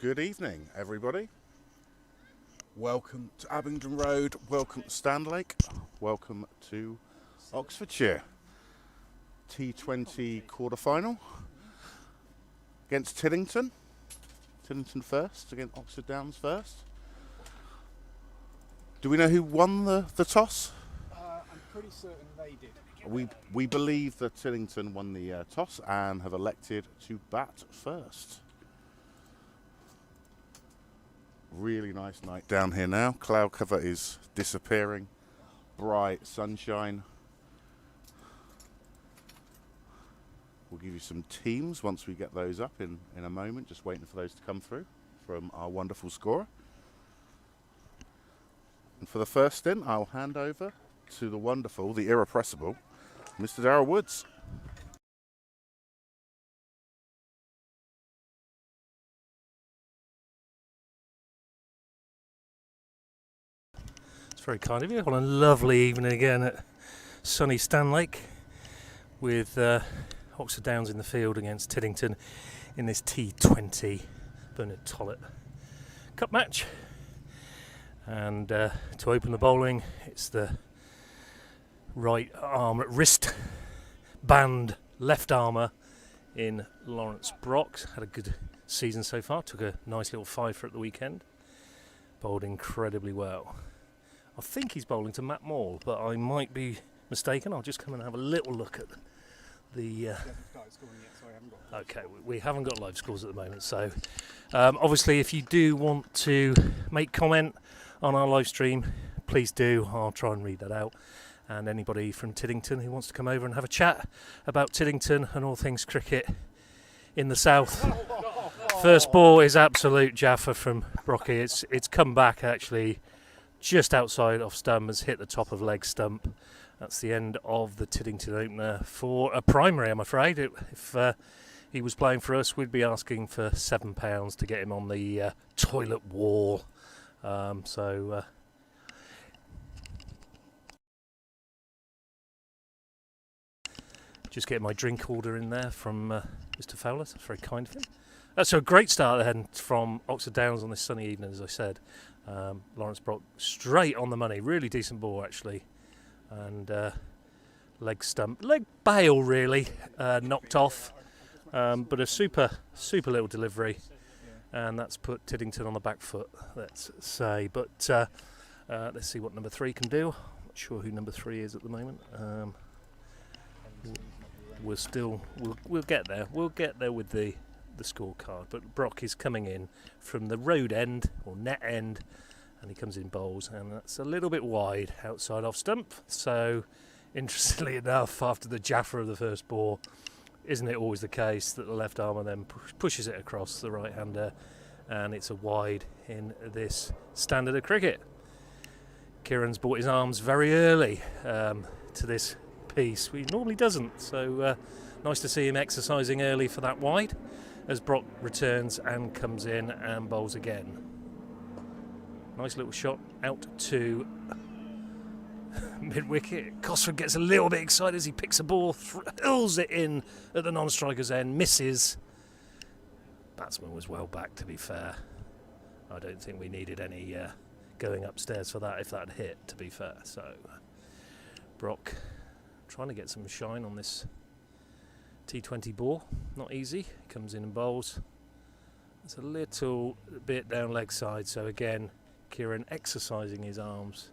Good evening, everybody. Welcome to Abingdon Road, welcome to Standlake, welcome to Oxfordshire. T20 quarter-final against Tiddington. Tiddington first against Oxford Downs first. Do we know who won the toss? I'm pretty certain they did. We believe that Tiddington won the toss and have elected to bat first. Really nice night down here now. Cloud cover is disappearing. Bright sunshine. We'll give you some teams once we get those up in a moment. Just waiting for those to come through from our wonderful scorer. And for the first stint, I'll hand over to the wonderful, the irrepressible, Mr. Darryl Woods. It's very kind of you. On a lovely evening again at sunny Standlake with Oxford Downs in the field against Tiddington in this T20 Bernard Tollett Cup match. And to open the bowling, it's the right arm wrist band left armour in Lawrence Brock. Had a good season so far. Took a nice little fifer at the weekend. Bowled incredibly well. I think he's bowling to Matt Maul, but I might be mistaken. I'll just come and have a little look at the... Okay, we haven't got live scores at the moment, so obviously if you do want to make comment on our live stream, please do. I'll try and read that out. And anybody from Tiddington who wants to come over and have a chat about Tiddington and all things cricket in the south. First ball is absolute Jaffa from Brocky. It's come back actually just outside off stump, has hit the top of leg stump. That's the end of the Tiddington opener for a primary, I'm afraid. If he was playing for us, we'd be asking for £7 to get him on the toilet wall. Just getting my drink order in there from Mr. Fowler. That's very kind of him. So a great start then from Oxford Downs on this sunny evening, as I said. Lawrence Brock straight on the money. Really decent ball, actually. And leg bail, really, knocked off. But a super little delivery. And that's put Tiddington on the back foot, let's say. But let's see what number 3 can do. Not sure who number 3 is at the moment. We'll get there. We'll get there with the scorecard. But Brock is coming in from the road end or net end, and he comes in bowls, and that's a little bit wide outside off stump. So, interestingly enough, after the Jaffa of the first ball, isn't it always the case that the left armour then pushes it across the right hander, and it's a wide in this standard of cricket. Kieran's brought his arms very early to this piece. He normally doesn't, so nice to see him exercising early for that wide as Brock returns and comes in and bowls again. Nice little shot out to mid-wicket. Cosford gets a little bit excited as he picks a ball, hurls it in at the non-striker's end, misses. Batsman was well back, to be fair. I don't think we needed any going upstairs for that if that had hit, to be fair. So Brock trying to get some shine on this T20 ball. Not easy. Comes in and bowls. It's a little bit down leg side, so again Kieran exercising his arms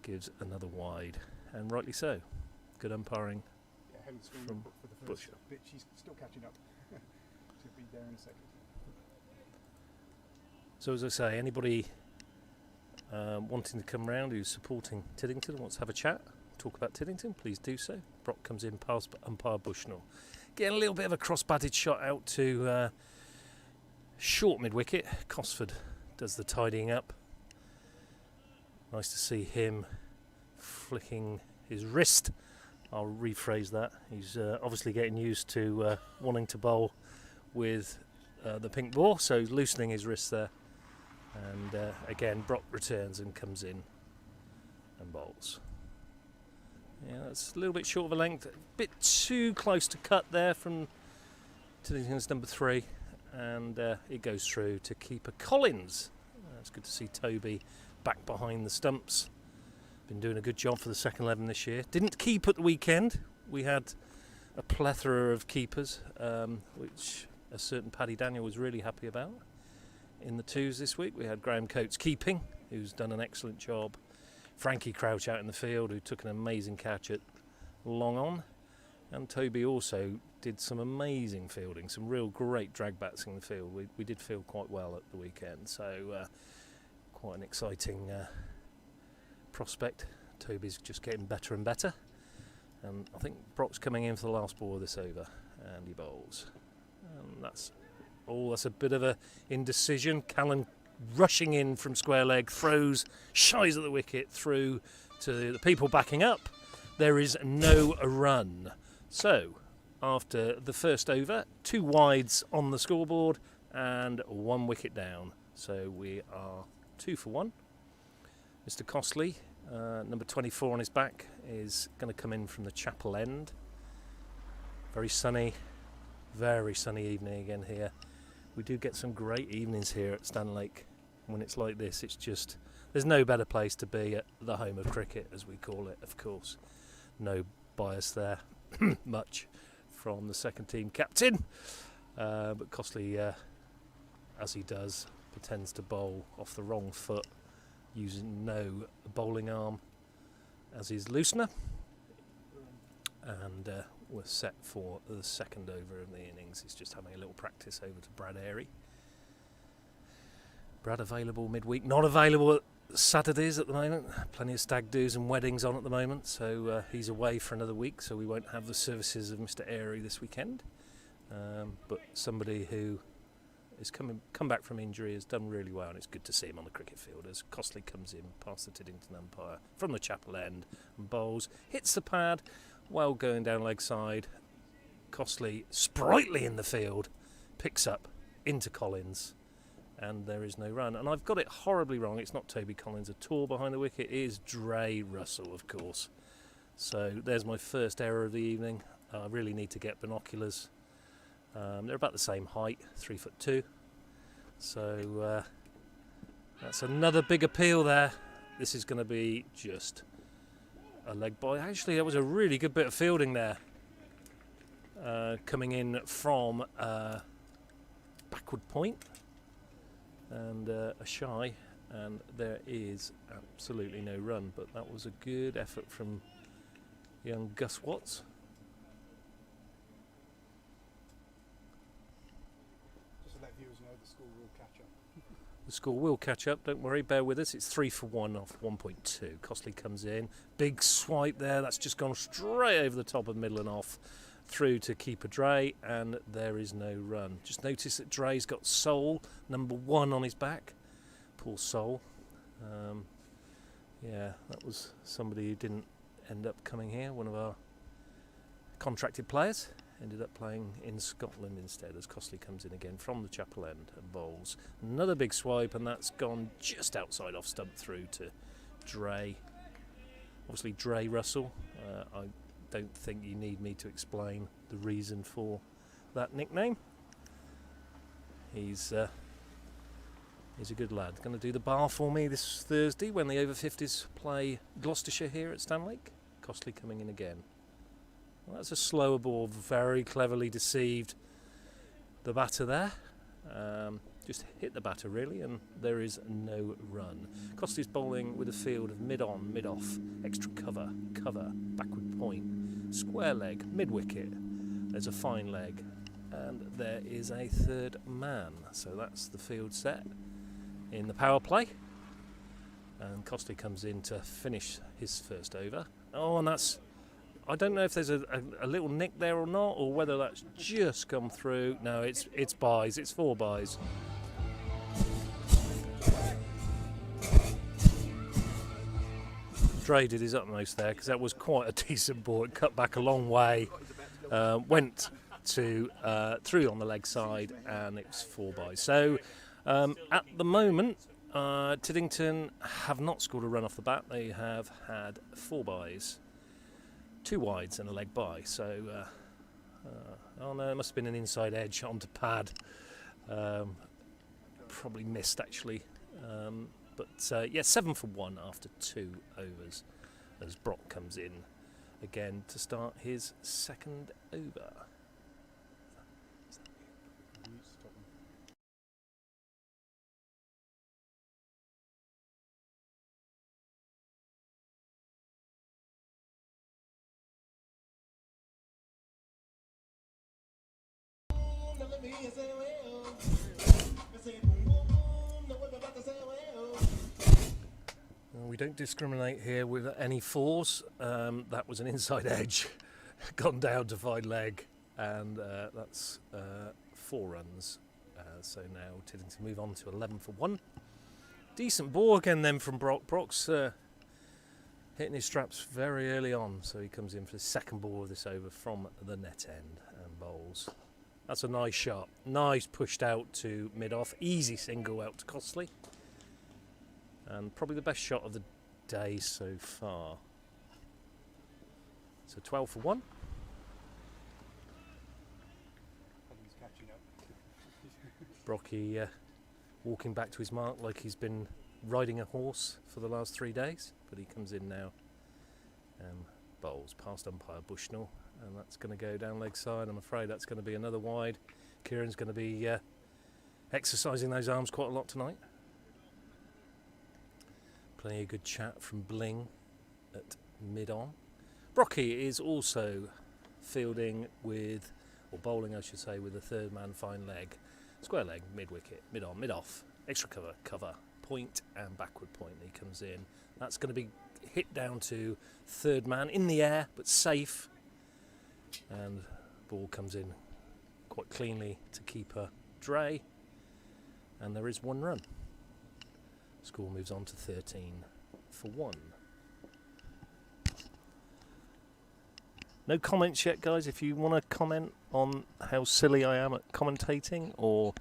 gives another wide, and rightly so. Good umpiring from Bush. Bit, she's still catching up. She'll be there in a second. So as I say, anybody wanting to come round who's supporting Tiddington, wants to have a chat, talk about Tiddington, please do so. Brock comes in past umpire Bushnell. Getting a little bit of a cross-batted shot out to short mid-wicket. Cosford does the tidying up. Nice to see him flicking his wrist. I'll rephrase that. He's obviously getting used to wanting to bowl with the pink ball, so he's loosening his wrist there. And again, Brock returns and comes in and bowls. Yeah, that's a little bit short of a length. A bit too close to cut there from Tiddington's number 3. and it goes through to keeper Collins. It's good to see Toby back behind the stumps. Been doing a good job for the second 11 this year. Didn't keep at the weekend. We had a plethora of keepers, which a certain Paddy Daniel was really happy about. In the twos this week, we had Graham Coates keeping, who's done an excellent job. Frankie Crouch out in the field, who took an amazing catch at long on. And Toby also did some amazing fielding, some real great drag bats in the field. We did feel quite well at the weekend, so quite an exciting prospect. Toby's just getting better and better. And I think Brock's coming in for the last ball of this over, and he bowls. And that's all. That's a bit of a indecision. Callan rushing in from square leg, throws, shies at the wicket through to the people backing up. There is no run. So, after the first over, 2 wides on the scoreboard and 1 wicket down. So we are 2 for 1. Mr. Costley, number 24 on his back, is going to come in from the chapel end. Very sunny evening again here. We do get some great evenings here at Stanlake. When it's like this, it's just, there's no better place to be at the home of cricket, as we call it, of course. No bias there, much, from the second team captain. But Costley, as he does, pretends to bowl off the wrong foot, using no bowling arm as his loosener. And we're set for the second over of the innings. He's just having a little practice over to Brad Airy. Brad available midweek, not available at Saturdays at the moment. Plenty of stag do's and weddings on at the moment, so he's away for another week, so we won't have the services of Mr. Airy this weekend. But somebody who has come back from injury, has done really well, and it's good to see him on the cricket field as Costley comes in past the Tiddington umpire from the chapel end and bowls, hits the pad while going down leg side. Costley, sprightly in the field, picks up into Collins, and there is no run. And I've got it horribly wrong. It's not Toby Collins at all behind the wicket. It is Dre Russell, of course. So there's my first error of the evening. I really need to get binoculars. They're about the same height, 3'2". So that's another big appeal there. This is going to be just a leg bye. Actually, that was a really good bit of fielding there. Coming in from backward point. And a shy, and there is absolutely no run, but that was a good effort from young Gus Watts. Just to let viewers know, the score will catch up. The score will catch up, don't worry, bear with us. It's 3 for 1 off 1.2. Costley comes in, big swipe there, that's just gone straight over the top of middle and off, through to keeper Dre, and there is no run. Just notice that Dre's got Soul, number 1 on his back. Poor Soul. Yeah, that was somebody who didn't end up coming here. One of our contracted players ended up playing in Scotland instead, as Costley comes in again from the chapel end and bowls. Another big swipe, and that's gone just outside off stump through to Dre. Obviously Dre Russell. I don't think you need me to explain the reason for that nickname. He's a good lad. Going to do the bar for me this Thursday when the over 50s play Gloucestershire here at Stanlake. Costley coming in again. Well, that's a slower ball, very cleverly deceived the batter there. Just hit the batter really, and there is no run. Costley's bowling with a field of mid-on, mid-off, extra cover, backward point, square leg, mid-wicket. There's a fine leg, and there is a third man. So that's the field set in the power play. And Costley comes in to finish his first over. Oh, and that's, I don't know if there's a little nick there or not, or whether that's just come through. No, it's byes, it's 4 byes. Dre did his utmost there, because that was quite a decent ball. It cut back a long way, went to through on the leg side, and it was 4 byes. So at the moment, Tiddington have not scored a run off the bat. They have had 4 byes, 2 wides and a leg bye. So oh no, it must have been an inside edge onto pad. Probably missed actually. But yeah, 7 for 1 after 2 overs as Brock comes in again to start his second over. We don't discriminate here with any fours. That was an inside edge, gone down to fine leg, and that's 4 runs. So now Tiddington move on to 11 for 1. Decent ball again then from Brock. Brock's hitting his straps very early on, so he comes in for the second ball of this over from the net end and bowls. That's a nice shot. Nice pushed out to mid-off. Easy single out to Costley. And probably the best shot of the day so far. So 12 for 1. He's catching up. Brocky walking back to his mark like he's been riding a horse for the last 3 days. But he comes in now and bowls past umpire Bushnell. And that's going to go down leg side. I'm afraid that's going to be another wide. Kieran's going to be exercising those arms quite a lot tonight. Plenty of good chat from Bling at mid-on. Brocky is also fielding with, or bowling I should say, with a third man fine leg. Square leg, mid-wicket, mid-on, mid-off, extra cover, point and backward point. He comes in. That's going to be hit down to third man in the air, but safe. And ball comes in quite cleanly to keeper Dre. And there is 1 run. Score moves on to 13 for 1. No comments yet, guys. If you want to comment on how silly I am at commentating or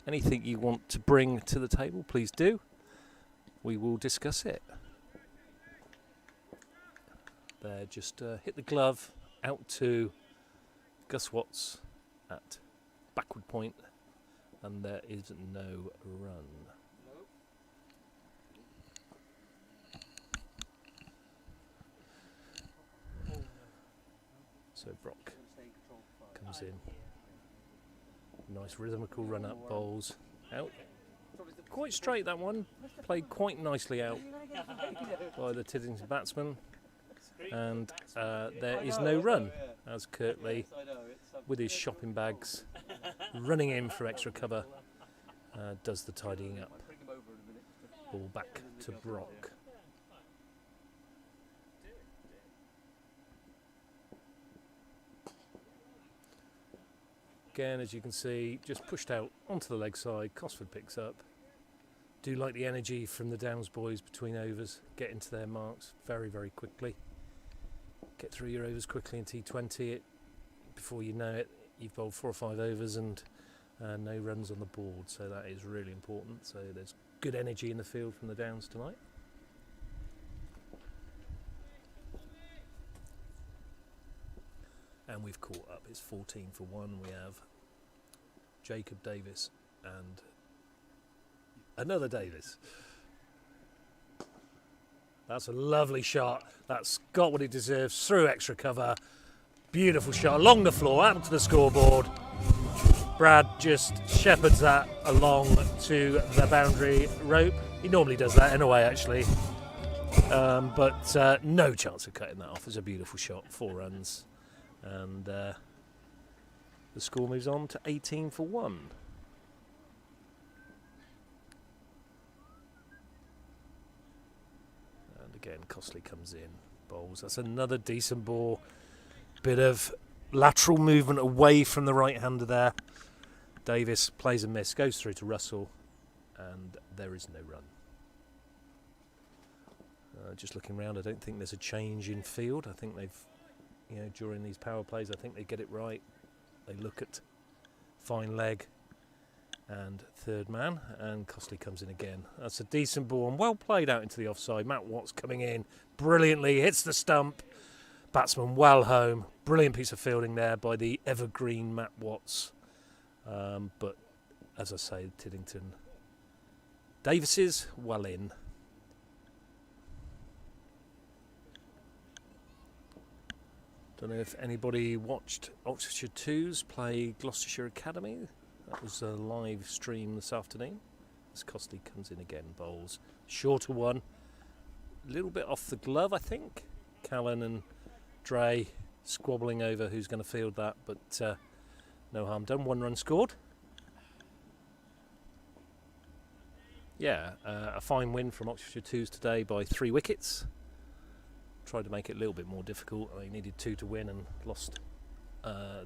anything you want to bring to the table, please do. We will discuss it. There, just hit the glove out to Gus Watts at backward point, and there is no run. So Brock comes in. Nice rhythmical run up, bowls out. Quite straight that one. Played quite nicely out by the Tiddington batsman. And there is no run as Kirtley, with his shopping bags, running in for extra cover, does the tidying up. Ball back to Brock. Again, as you can see, just pushed out onto the leg side. Cosford picks up. Do like the energy from the Downs boys between overs. Get into their marks very, very quickly. Get through your overs quickly in T20. Before you know it, you've bowled 4 or 5 overs and no runs on the board. So that is really important. So there's good energy in the field from the Downs tonight. And we've caught up. It's 14 for 1. We have Jacob Davis and another Davis. That's a lovely shot. That's got what it deserves. Through extra cover. Beautiful shot along the floor, out to the scoreboard. Brad just shepherds that along to the boundary rope. He normally does that anyway, actually. But no chance of cutting that off. It's a beautiful shot. 4 runs. And the score moves on to 18 for 1. And again, Costley comes in, bowls. That's another decent ball. Bit of lateral movement away from the right-hander there. Davis plays a miss, goes through to Russell, and there is no run. Just looking around, I don't think there's a change in field. I think they've, during these power plays, I think they get it right. They look at fine leg and third man, and Costley comes in again. That's a decent ball and well played out into the offside. Matt Watts coming in brilliantly, hits the stump. Batsman well home. Brilliant piece of fielding there by the evergreen Matt Watts. But as I say, Tiddington. Davis's well in. Don't know if anybody watched Oxfordshire 2s play Gloucestershire Academy. That was a live stream this afternoon. As Costley comes in again, bowls. Shorter one. A little bit off the glove, I think. Callan and Dre squabbling over who's going to field that, but no harm done. 1 run scored. Yeah, a fine win from Oxfordshire 2s today by 3 wickets. Tried to make it a little bit more difficult. They needed 2 to win and lost.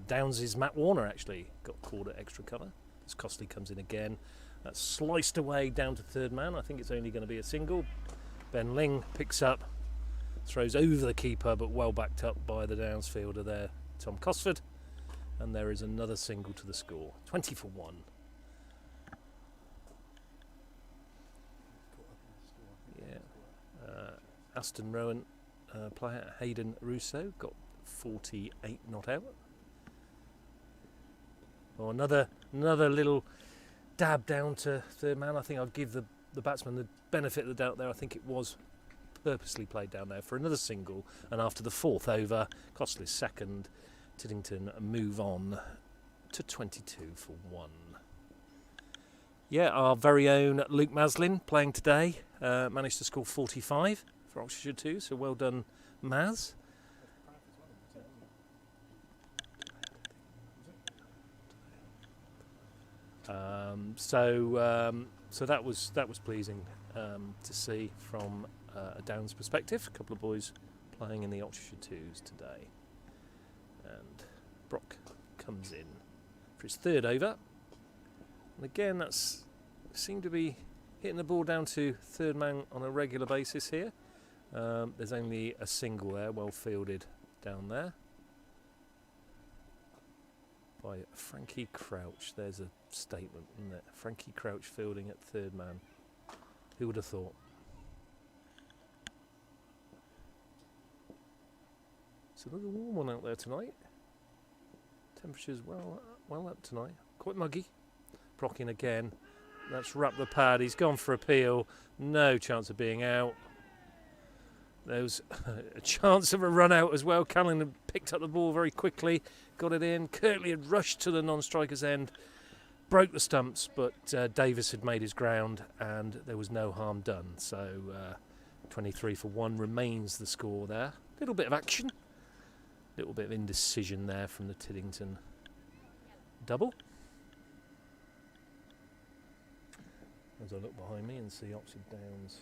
Downs' Matt Warner actually got called at extra cover. As Costley comes in again. That's sliced away down to third man. I think it's only going to be a single. Ben Ling picks up, throws over the keeper, but well backed up by the Downs fielder there, Tom Cosford. And there is another single to the score. 20 for 1. Yeah. Aston Rowan player Hayden Russo got 48 not out. Well, another little dab down to third man. I think I'll give the batsman the benefit of the doubt there. I think it was purposely played down there for another single. And after the 4th over, Costley's second, Tiddington move on to 22 for 1. Yeah, our very own Luke Maslin playing today. Managed to score 45 for Oxfordshire 2, so well done, Maz. So that was pleasing to see from a Downs perspective. A couple of boys playing in the Oxfordshire 2s today, and Brock comes in for his 3rd over. And again, that's seemed to be hitting the ball down to third man on a regular basis here. There's only a single there, well fielded down there by Frankie Crouch. There's a statement, isn't it? Frankie Crouch fielding at third man. Who would have thought? It's another warm one out there tonight. Temperatures well up tonight. Quite muggy. Brock in again. That's wrapped the pad. He's gone for a peel. No chance of being out. There was a chance of a run out as well. Callan had picked up the ball very quickly, got it in. Kirtley had rushed to the non-striker's end, broke the stumps, but Davis had made his ground and there was no harm done. So 23 for 1 remains the score there. Little bit of action, little bit of indecision there from the Tiddington double. As I look behind me and see Oxford Downs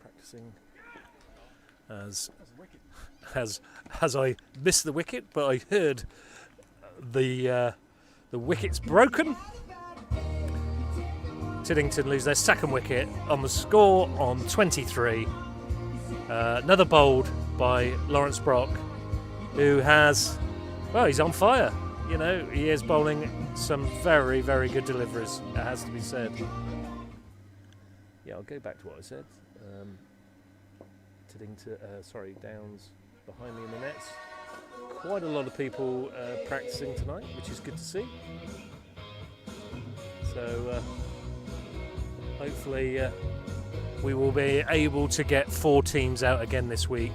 practicing. As I missed the wicket, but I heard the wicket's broken. Tiddington lose their 2nd wicket on the score on 23. Another bowled by Lawrence Brock, who has, well, he's on fire. You know, he is bowling some very, very good deliveries, it has to be said. Yeah, I'll go back to what I said. Downs behind me in the nets. Quite a lot of people practicing tonight, which is good to see. So hopefully we will be able to get 4 teams out again this week,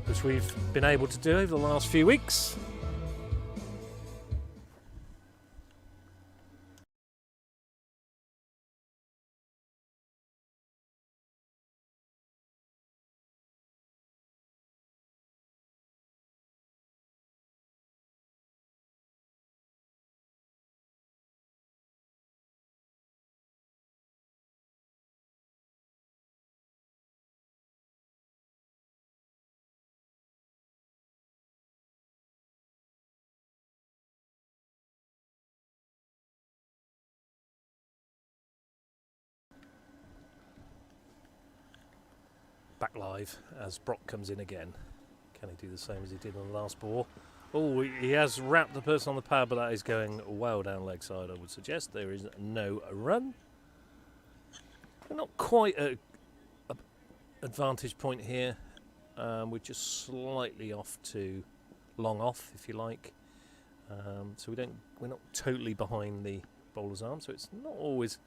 which we've been able to do over the last few weeks. Back live as Brock comes in again. Can he do the same as he did on the last ball? Oh, he has wrapped the person on the pad, but that is going well down leg side, I would suggest. There is no run. We're not quite at an advantage point here. We're just slightly off to long off, if you like. So we're not totally behind the bowler's arm, so it's not always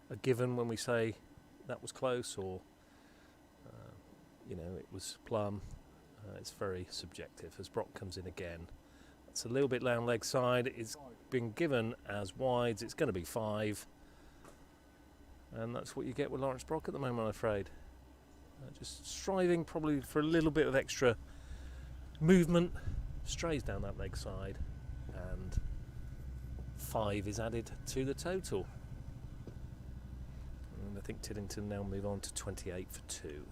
a given when we say that was close or it was plumb. It's very subjective. As Brock comes in again, it's a little bit down leg side. It's been given as wides. It's going to be 5, and that's what you get with Lawrence Brock at the moment, I'm afraid. Just striving probably for a little bit of extra movement. Strays down that leg side, and 5 is added to the total. And I think Tiddington now move on to 28 for 2.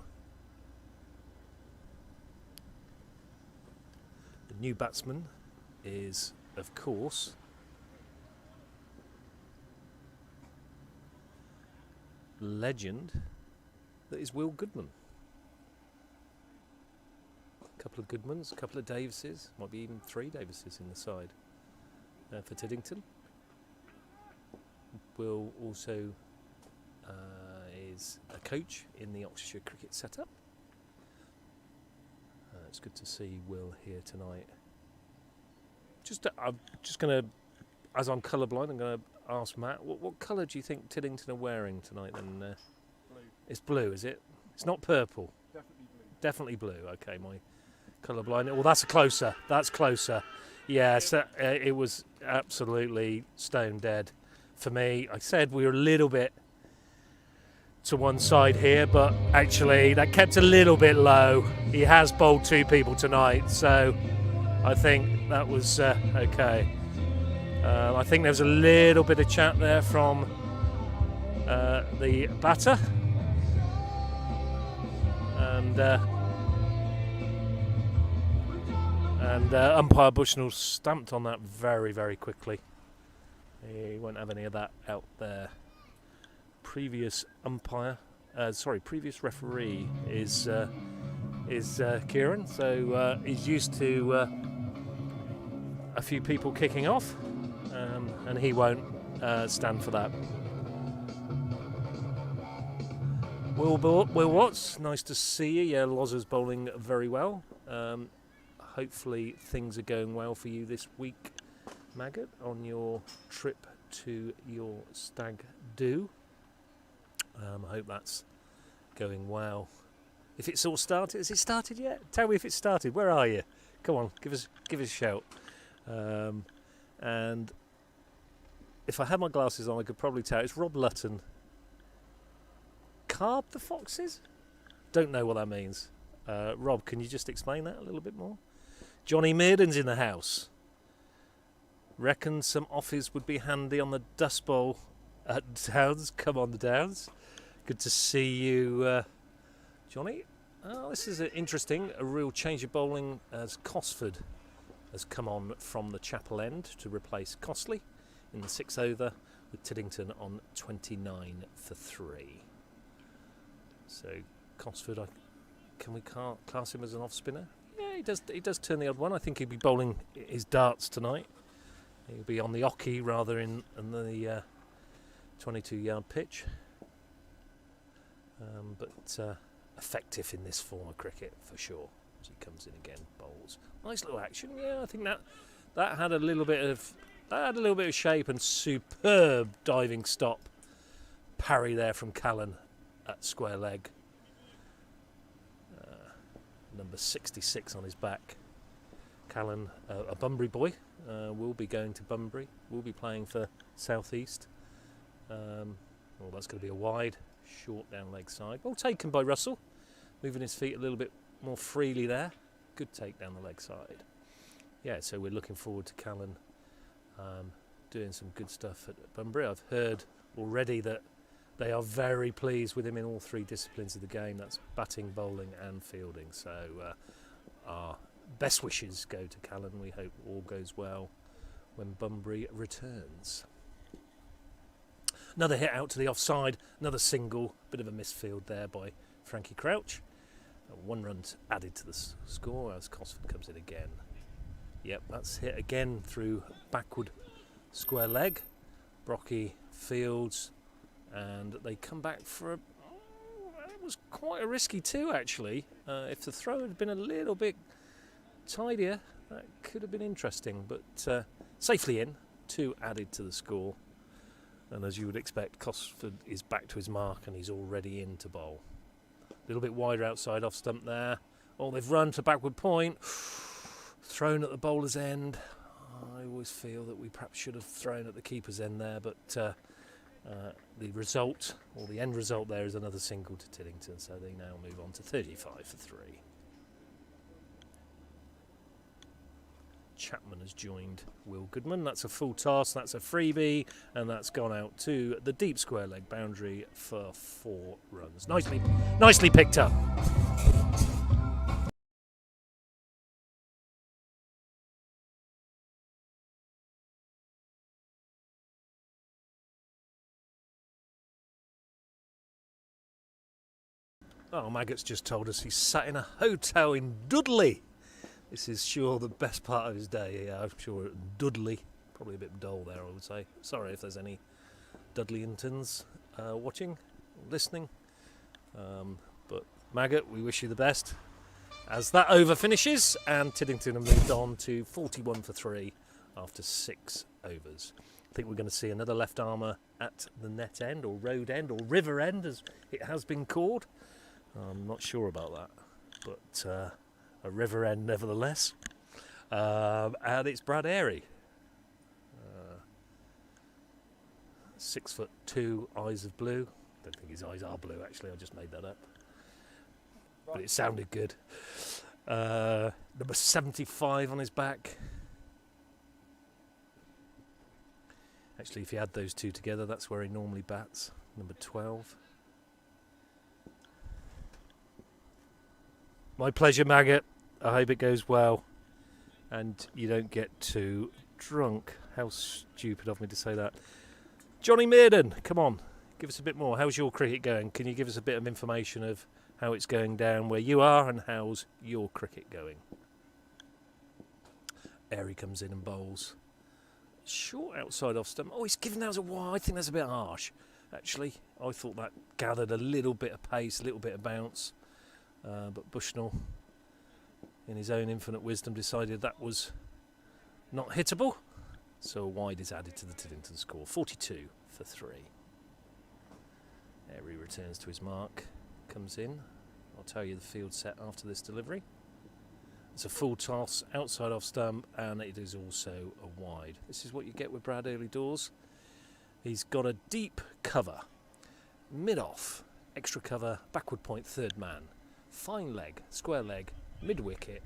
The new batsman is, of course, legend that is Will Goodman. A couple of Goodmans, a couple of Davises, might be even 3 Davises in the side for Tiddington. Will also is a coach in the Oxfordshire cricket setup. It's good to see Will here tonight. I'm just going to, as I'm colourblind, I'm going to ask Matt, what colour do you think Tiddington are wearing tonight then? Blue. It's blue, is it? It's not purple? Definitely blue. Definitely blue. Okay, my colourblind. Well, that's closer. That's closer. Yes, it was absolutely stone dead for me. I said we were a little bit to one side here, but actually that kept a little bit low. He has bowled 2 people tonight, so I think that was okay. I think there was a little bit of chat there from the batter, and umpire Bushnell stamped on that very, very quickly. He won't have any of that out there. Previous referee is Kieran, so he's used to a few people kicking off, and he won't stand for that. Will Watts, nice to see you. Yeah, Lozer's bowling very well. Hopefully things are going well for you this week, Maggot, on your trip to your stag do. I hope that's going well. If it's all started, has it started yet? Tell me if it's started. Where are you? Come on, give us a shout. And if I had my glasses on, I could probably tell it's Rob Lutton. Carb the foxes? Don't know what that means. Rob, can you just explain that a little bit more? Johnny Mearden's in the house. Reckon some offies would be handy on the Dust Bowl at Downs. Come on, the Downs. Good to see you, Johnny. This is interesting. A real change of bowling as Cosford has come on from the Chapel End to replace Costley in the 6th over, with Tiddington on 29 for 3. So Cosford, can we class him as an off spinner? Yeah, he does turn the odd one. I think he'll be bowling his darts tonight. He'll be on the oche rather in the 22-yard pitch. But effective in this form of cricket for sure. As he comes in again, bowls. Nice little action. Yeah, I think that had a little bit of shape, and superb diving stop. Parry there from Callan at square leg. Number 66 on his back. Callan, a Bunbury boy, will be going to Bunbury. Will be playing for South East. That's going to be a wide, short down leg side. Well taken by Russell, moving his feet a little bit more freely there. Good take down the leg side. Yeah, so we're looking forward to Callan doing some good stuff at Bunbury. I've heard already that they are very pleased with him in all 3 disciplines of the game. That's batting, bowling and fielding. So our best wishes go to Callan. We hope all goes well when Bunbury returns. Another hit out to the offside, another single, bit of a misfield there by Frankie Crouch. 1 run added to the score as Cosford comes in again. Yep, that's hit again through backward square leg. Brocky fields, and they come back for it was quite a risky 2 actually. If the throw had been a little bit tidier, that could have been interesting, but safely in, 2 added to the score. And as you would expect, Cosford is back to his mark and he's already in to bowl. A little bit wider outside off stump there. Oh, they've run to backward point. Thrown at the bowler's end. I always feel that we perhaps should have thrown at the keeper's end there, but the result, or the end result there, is another single to Tiddington, so they now move on to 35 for 3. Chapman has joined Will Goodman. That's a full toss, that's a freebie, and that's gone out to the deep square leg boundary for 4 runs. Nicely picked up. Oh, Maggot's just told us he's sat in a hotel in Dudley. This is sure the best part of his day. Yeah, I'm sure Dudley. Probably a bit dull there, I would say. Sorry if there's any Dudleyantons watching, listening. But Maggot, we wish you the best. As that over finishes, and Tiddington have moved on to 41 for 3 after 6 overs. I think we're going to see another left armour at the net end, or road end, or river end, as it has been called. I'm not sure about that, but a river end nevertheless. And it's Brad Airy. 6'2", eyes of blue. Don't think his eyes are blue, actually. I just made that up. But it sounded good. Number 75 on his back. Actually, if you add those two together, that's where he normally bats. Number 12. My pleasure, Maggot. I hope it goes well and you don't get too drunk. How stupid of me to say that. Johnny Mearden, come on, give us a bit more. How's your cricket going? Can you give us a bit of information of how it's going down where you are and how's your cricket going? Airy comes in and bowls. Short outside off stump. Oh, he's given that as a wide. I think that's a bit harsh, actually. I thought that gathered a little bit of pace, a little bit of bounce. But Bushnell, in his own infinite wisdom, decided that was not hittable. So a wide is added to the Tiddington score. 42 for 3. Airy returns to his mark, comes in. I'll tell you the field set after this delivery. It's a full toss, outside off stump, and it is also a wide. This is what you get with Brad early doors. He's got a deep cover, mid-off, extra cover, backward point, third man. Fine leg, square leg, mid-wicket,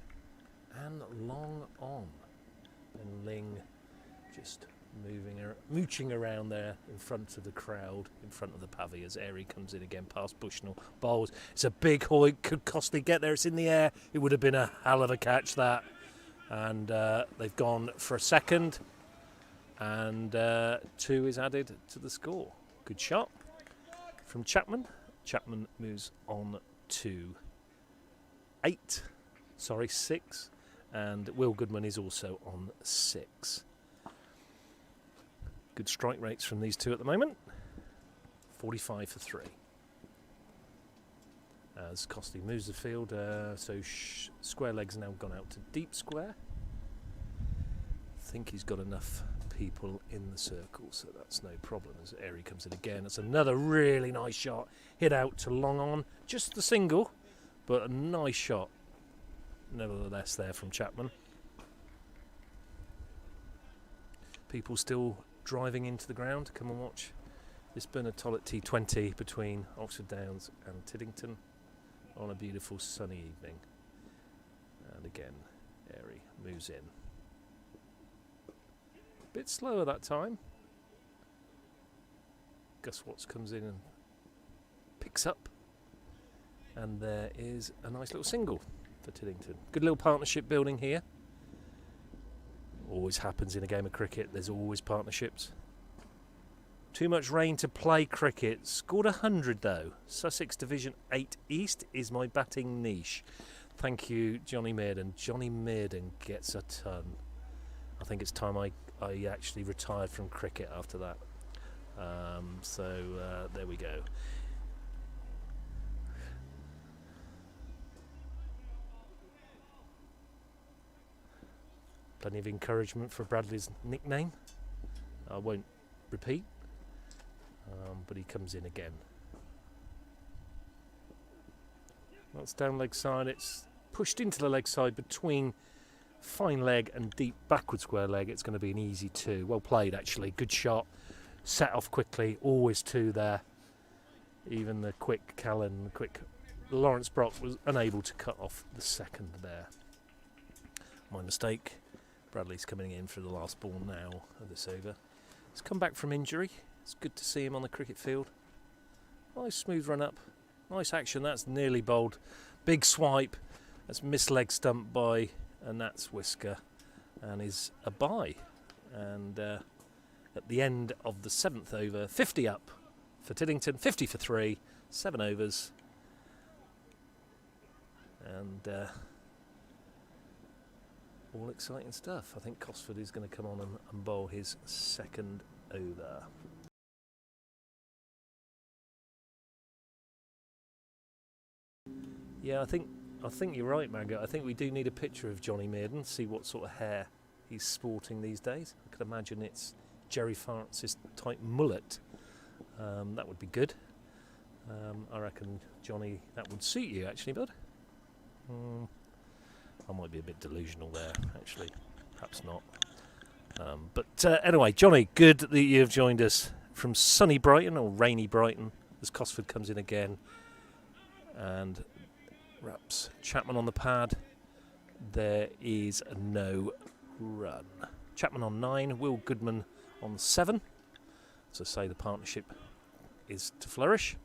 and long on. And Ling just mooching around there in front of the crowd, in front of the pavy as Airy comes in again past Bushnell. Bowls. It's a big hoik. Could Costley get there? It's in the air. It would have been a hell of a catch, that. And they've gone for a second. And 2 is added to the score. Good shot from Chapman. Chapman moves on to 6, and Will Goodman is also on 6. Good strike rates from these two at the moment. 45 for 3. As Costley moves the field, so square leg's now gone out to deep square. I think he's got enough people in the circle, so that's no problem. As Airy comes in again, it's another really nice shot. Hit out to long on, just the single, but a nice shot nevertheless there from Chapman. People still driving into the ground to come and watch this Bernard Tollett T20 between Oxford Downs and Tiddington on a beautiful sunny evening. And again, Airy moves in. Bit slower that time. Gus Watts comes in and picks up. And there is a nice little single for Tiddington. Good little partnership building here. Always happens in a game of cricket. There's always partnerships. Too much rain to play cricket. Scored 100 though. Sussex Division 8 East is my batting niche. Thank you, Johnny Mearden. Johnny Mearden gets a ton. I think it's time I actually retired from cricket after that. So there we go. Plenty of encouragement for Bradley's nickname. I won't repeat. but he comes in again. That's down leg side. It's pushed into the leg side between fine leg and deep backward square leg. It's going to be an easy 2. Well played, actually. Good shot. Set off quickly. Always 2 there. Even the quick Callan, the quick Lawrence Brock was unable to cut off the second there. My mistake. Bradley's coming in for the last ball now of this over. He's come back from injury. It's good to see him on the cricket field. Nice smooth run up. Nice action. That's nearly bowled. Big swipe. That's missed leg stump by, and that's Whisker. And is a bye. And at the end of the 7th over, 50 up for Tiddington, 50 for 3, 7 overs. And all exciting stuff. I think Cosford is going to come on and bowl his second over. Yeah, I think you're right, Maggot. I think we do need a picture of Johnny Mearden, see what sort of hair he's sporting these days. I could imagine it's Jerry Francis type mullet. That would be good. I reckon, Johnny, that would suit you, actually, bud. I might be a bit delusional there, actually. Perhaps not. But anyway, Johnny, good that you have joined us from sunny Brighton, or rainy Brighton, as Cosford comes in again. And raps Chapman on the pad. There is no run. Chapman on 9, Will Goodman on 7. As I say, the partnership is to flourish.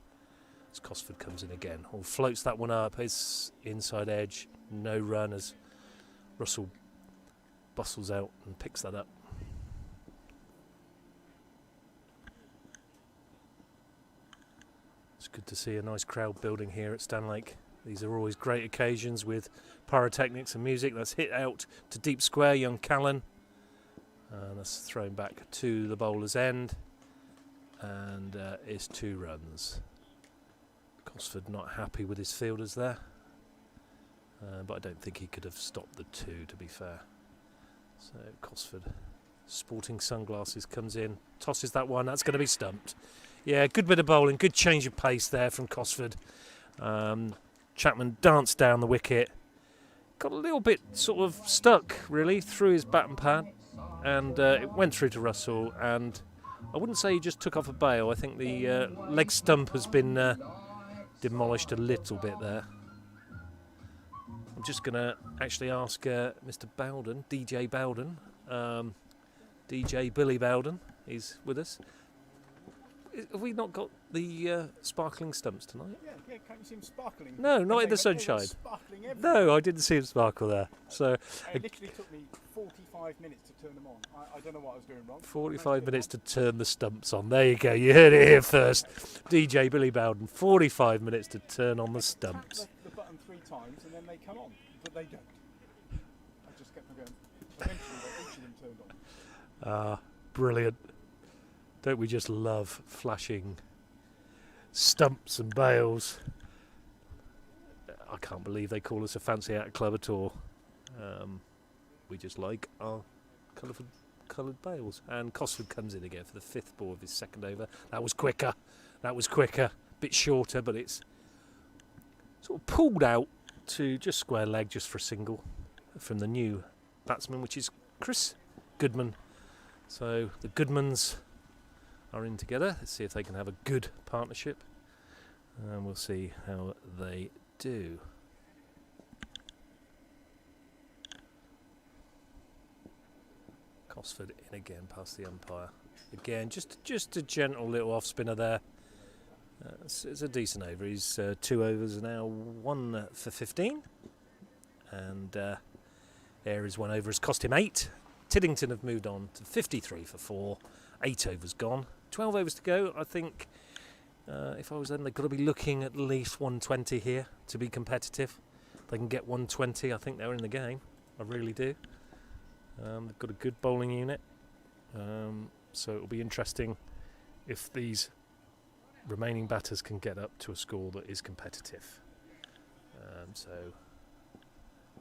As Cosford comes in again. Or floats that one up. His inside edge. No run as Russell bustles out and picks that up. It's good to see a nice crowd building here at Stanlake. These are always great occasions with pyrotechnics and music. That's hit out to deep square, young Callan. And that's thrown back to the bowler's end. And is 2 runs. Cosford not happy with his fielders there. But I don't think he could have stopped the 2, to be fair. So Cosford, sporting sunglasses, comes in, tosses that one. That's going to be stumped. Yeah, good bit of bowling, good change of pace there from Cosford. Chapman danced down the wicket. Got a little bit sort of stuck, really, through his bat and pad. And it went through to Russell. And I wouldn't say he just took off a bail. I think the leg stump has been demolished a little bit there. I'm just going to actually ask Mr. Bowden, DJ Bowden, DJ Billy Bowden, he's with us. Have we not got the sparkling stumps tonight? Yeah, can't you see him sparkling? No, not in the sunshine. Sparkling everywhere. No, I didn't see him sparkle there. So It literally took me 45 minutes to turn them on. I don't know what I was doing wrong. 45 minutes to turn the stumps on. There you go, you heard it here first. DJ Billy Bowden, 45 minutes to turn on the stumps. Tap the button 3 times and then they come on, but they don't. I just kept on going. Eventually, each of them turned on. Brilliant. Don't we just love flashing stumps and bails? I can't believe they call us a fancy out club at all. We just like our coloured bails. And Cosford comes in again for the 5th ball of his second over. That was quicker. Bit shorter, but it's sort of pulled out to just square leg, just for a single from the new batsman, which is Chris Goodman. So the Goodmans are in together. Let's see if they can have a good partnership. And we'll see how they do. Cosford in again past the umpire. Again, just a gentle little off spinner there. It's a decent over. He's 2 overs now, 1 for 15. And there is 1 over has cost him 8. Tiddington have moved on to 53 for 4. 8 overs gone. 12 overs to go. I think if I was them, they've got to be looking at least 120 here to be competitive. If they can get 120, I think they're in the game. I really do. They've got a good bowling unit. So it'll be interesting if these remaining batters can get up to a score that is competitive. So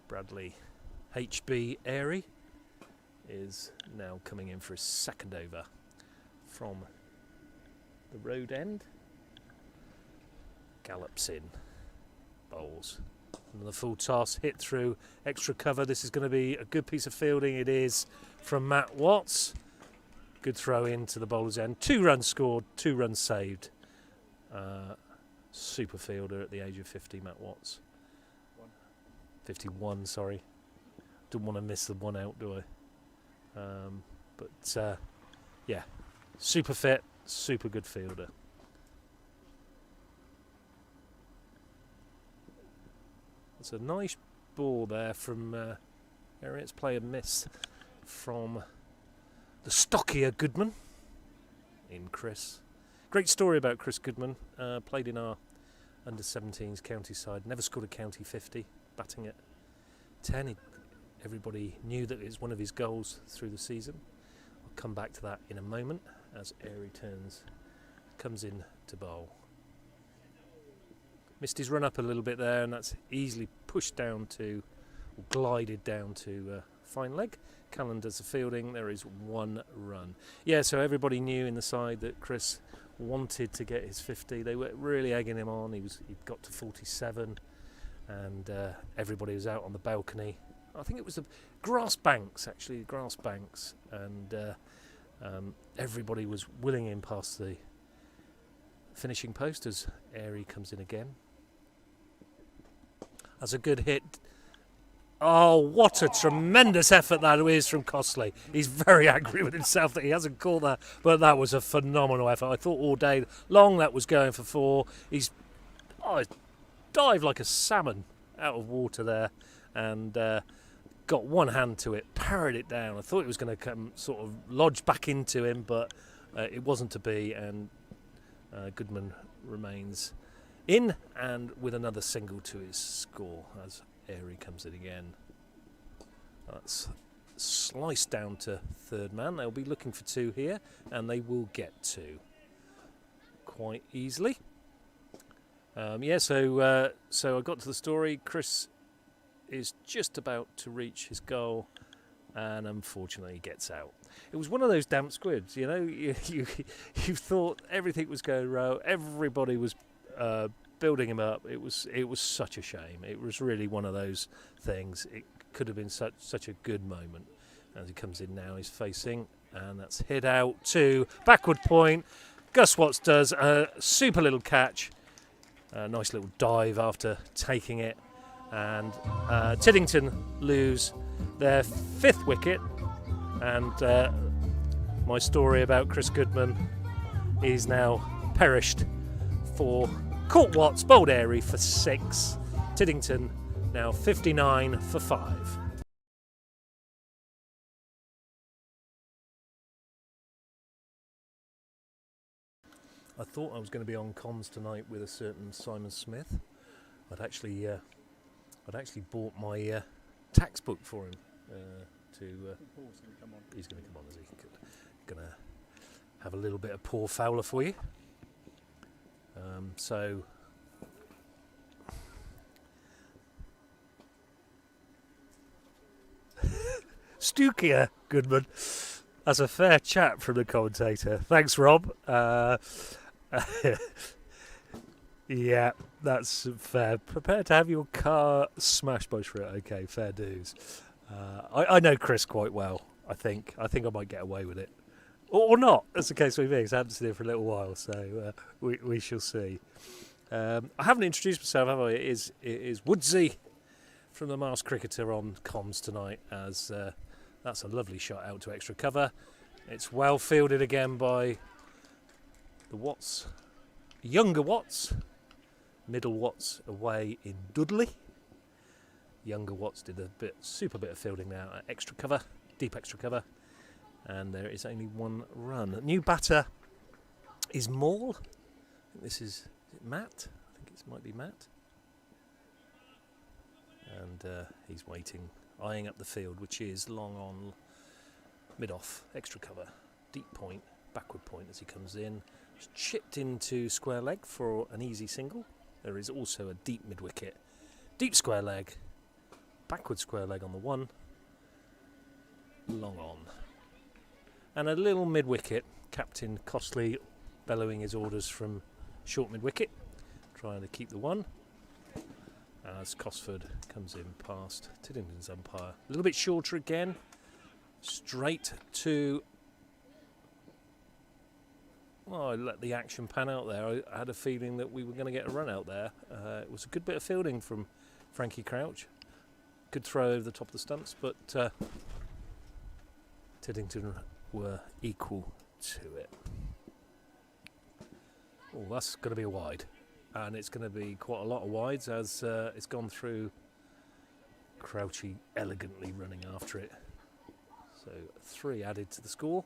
Bradley HB Airy is now coming in for his second over from the road end. Gallops in. Bowls. Another full toss, hit through, extra cover. This is going to be a good piece of fielding. It is from Matt Watts. Good throw into the bowler's end. 2 runs scored, 2 runs saved. Super fielder at the age of 50, Matt Watts. 51, sorry. Didn't want to miss the 1 out, do I? But yeah, super fit, super good fielder. It's a nice ball there from Harriet's play and miss from the stockier Goodman in Chris. Great story about Chris Goodman. Played in our under-17s county side. Never scored a county 50, batting at 10. Everybody knew that it was one of his goals through the season. I'll come back to that in a moment as Airy comes in to bowl. Missed his run up a little bit there, and that's easily pushed down to, or glided down to fine leg. Callan does the fielding. There is 1 run. Yeah, so everybody knew in the side that Chris wanted to get his 50. They were really egging him on. He'd got to 47, and everybody was out on the balcony. I think it was the grass banks, actually, and everybody was willing him past the finishing post as Airy comes in again. That's a good hit. Oh, what a tremendous effort that is from Costley. He's very angry with himself that he hasn't caught that, but that was a phenomenal effort. I thought all day long that was going for 4. He's dived like a salmon out of water there, and got one hand to it, parried it down. I thought it was going to come sort of lodge back into him, but it wasn't to be, and Goodman remains in and with another single to his score as Airy comes in again. That's sliced down to 3rd man. They'll be looking for 2 here, and they will get 2 quite easily. So I got to the story. Chris is just about to reach his goal, and unfortunately gets out. It was one of those damp squids, you know. You thought everything was going right. Everybody was building him up. It was such a shame. It was really one of those things. It could have been such a good moment. As he comes in now, he's facing, and that's hit out to backward point. Gus Watts does a super little catch. A nice little dive after taking it. And Tiddington lose their 5th wicket. And my story about Chris Goodman is now perished for caught Watts, bowled Airy for 6. Tiddington now 59 for 5. I thought I was going to be on comms tonight with a certain Simon Smith. I'd actually bought my tax book for him. Paul's going to come on. He's going to come on, is he? Going to have a little bit of poor fowler for you. Stukier Goodman. That's a fair chat from the commentator. Thanks, Rob. Yeah, that's fair. Prepare to have your car smashed by Shrit. Okay, fair dues. I know Chris quite well. I think I might get away with it, or not. That's the case with me. I haven't seen it for a little while, so we shall see. I haven't introduced myself, have I? It is Woodsy from the Mars Cricketer on comms tonight, as that's a lovely shot out to extra cover. It's well fielded again by the Watts, younger Watts, middle Watts away in Dudley. Younger Watts did a super bit of fielding now at extra cover, deep extra cover, and there is only 1 run. New batter is Maul. I think this is it Matt? I think it might be Matt. And he's waiting, eyeing up the field, which is long on, mid-off, extra cover, deep point, backward point as he comes in. It's chipped into square leg for an easy single. There is also a deep mid-wicket, deep square leg, backward square leg on the 1, long on. And a little mid-wicket, Captain Costley bellowing his orders from short mid-wicket, trying to keep the one. As Cosford comes in past Tiddington's umpire. A little bit shorter again. Straight to... Well, I let the action pan out there. I had a feeling that we were going to get a run out there. It was a good bit of fielding from Frankie Crouch. Good throw over the top of the stumps, but Tiddington were equal to it. Oh, that's going to be a wide. And it's going to be quite a lot of wides as it's gone through. Crouchy elegantly running after it. So 3 added to the score.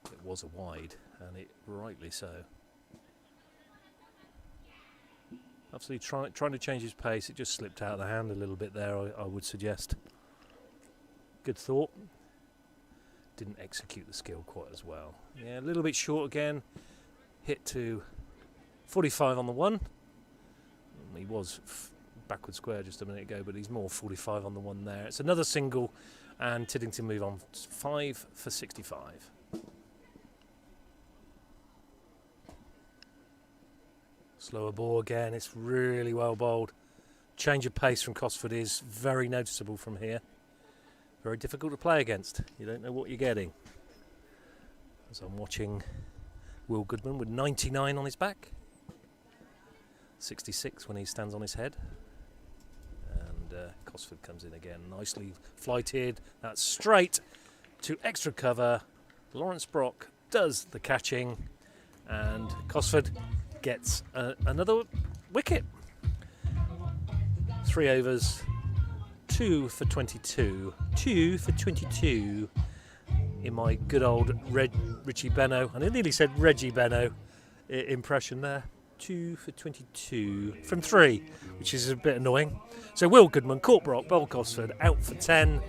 It was a wide, and it rightly so. Absolutely trying to change his pace. It just slipped out of the hand a little bit there, I would suggest. Good thought. Didn't execute the skill quite as well. Yeah, a little bit short again. Hit to 45 on the one. He was backward square just a minute ago, but he's more 45 on the one there. It's another single, and Tiddington move on 5 for 65. Slower ball again. It's really well bowled. Change of pace from Cosford is very noticeable from here. Very difficult to play against. You don't know what you're getting. As I'm watching Will Goodman with 99 on his back. 66 when he stands on his head. And Cosford comes in again. Nicely flighted. That's straight to extra cover. Lawrence Brock does the catching. And Cosford gets another wicket. 3 overs, 2 for 22. 2 for 22 in my good old Richie Benno. And I nearly said Reggie Benno impression there. 2 for 22 from 3, which is a bit annoying. So Will Goodman caught Brock, bowled Cosford, out for 10.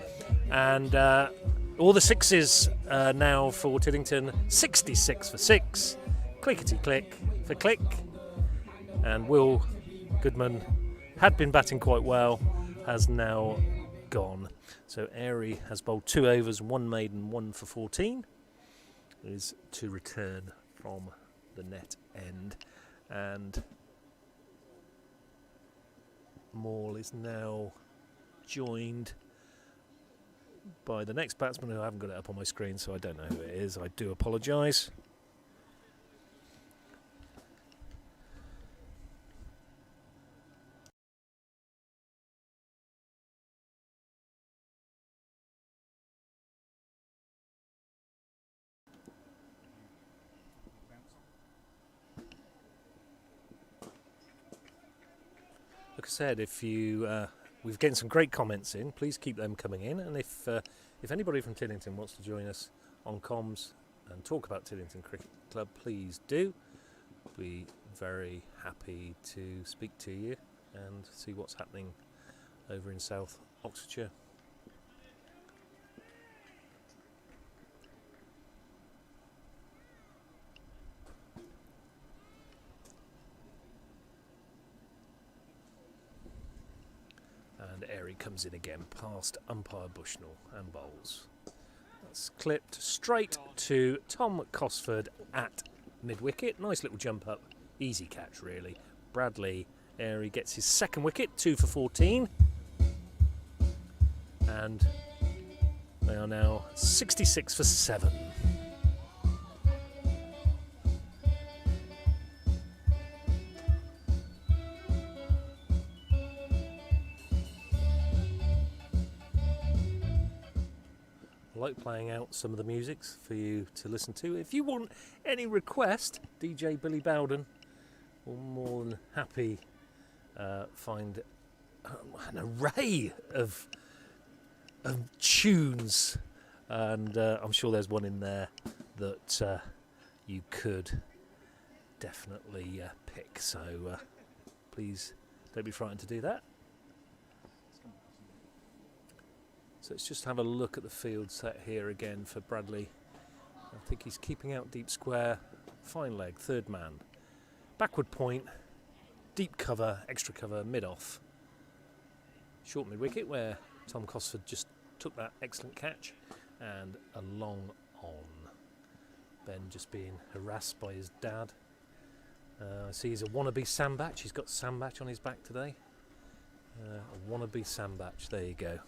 And all the sixes now for Tiddington. 66 for 6. Clickety-click for click. And Will Goodman had been batting quite well, has now gone. So Airy has bowled 2 overs, 1 maiden, 1 for 14. Is to return from the net end. And Maul is now joined by the next batsman, who I haven't got it up on my screen, so I don't know who it is. I do apologise. Like I said, if you we've getting some great comments in, please keep them coming in. And if anybody from Tiddington wants to join us on comms and talk about Tiddington Cricket Club, please do. Be very happy to speak to you and see what's happening over in South Oxfordshire. And Airy comes in again past umpire Bushnell and bowls. That's clipped straight to Tom Cosford at mid-wicket. Nice little jump up. Easy catch, really. Bradley Airy gets his second wicket, 2 for 14. And they are now 66 for 7. I like playing out some of the musics for you to listen to. If you want any request, DJ Billy Bowden will more than happy find an array of tunes, and I'm sure there's one in there that you could definitely pick. So please don't be frightened to do that. So let's just have a look at the field set here again for Bradley. I think he's keeping out deep square, fine leg, third man. Backward point, deep cover, extra cover, mid-off. Short mid-wicket where Tom Cosford just took that excellent catch, and a long on. Ben just being harassed by his dad. I see he's a wannabe Sandbach. He's got Sandbach on his back today. A wannabe Sandbach. There you go.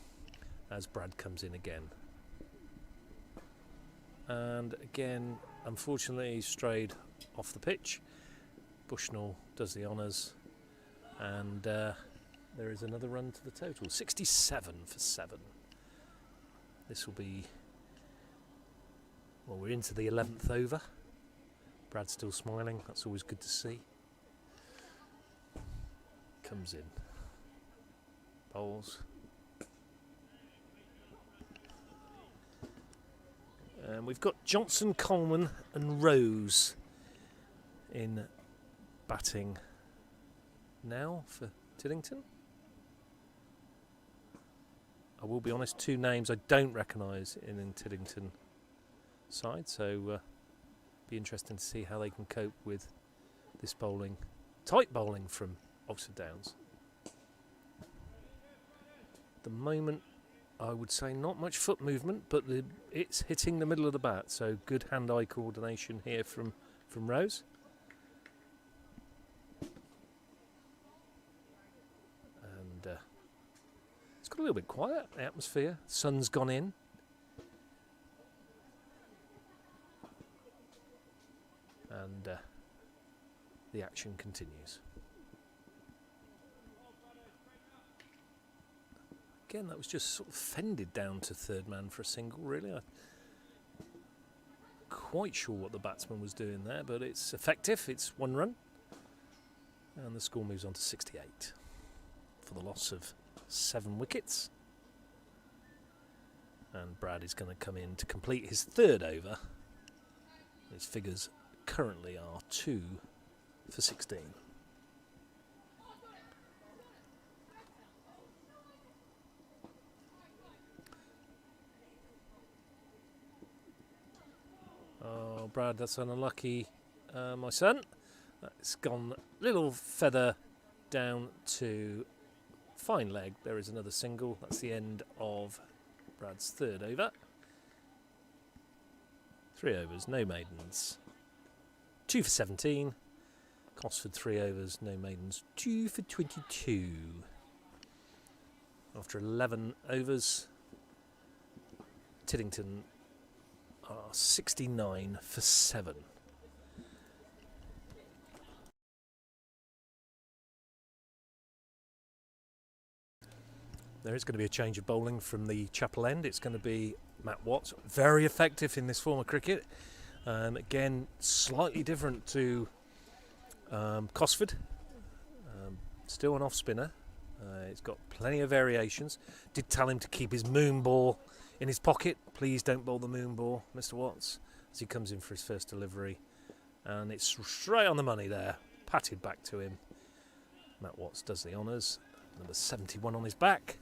As Brad comes in again. And again, unfortunately, he's strayed off the pitch. Bushnell does the honours. And there is another run to the total. 67 for 7. This will be... Well, we're into the 11th over. Brad's still smiling. That's always good to see. Comes in. Bowls. And we've got Johnson, Coleman and Rose in batting now for Tiddington. I will be honest, 2 names I don't recognise in Tiddington side, so be interesting to see how they can cope with this bowling, tight bowling from Oxford Downs. At the moment, I would say not much foot movement, but it's hitting the middle of the bat, so good hand-eye coordination here from Rose. And it's got a little bit quiet, the atmosphere. Sun's gone in. And the action continues. Again, that was just sort of fended down to third man for a single, really. I'm quite sure what the batsman was doing there, but it's effective. It's 1 run. And the score moves on to 68 for the loss of 7 wickets. And Brad is going to come in to complete his 3rd over. His figures currently are 2 for 16. Oh, Brad, that's unlucky, my son. It's gone a little feather down to fine leg. There is another single. That's the end of Brad's 3rd over. 3 overs, no maidens. 2 for 17. Cosford 3 overs, no maidens. 2 for 22. After 11 overs, Tiddington are 69 for 7. There is going to be a change of bowling from the Chapel End. It's going to be Matt Watts, very effective in this form of cricket. Again, slightly different to Cosford. Still an off spinner. It's got plenty of variations. Did tell him to keep his moon ball in his pocket. Please don't bowl the moon ball, Mr. Watts, as he comes in for his first delivery. And it's straight on the money there. Patted back to him. Matt Watts does the honours. Number 71 on his back.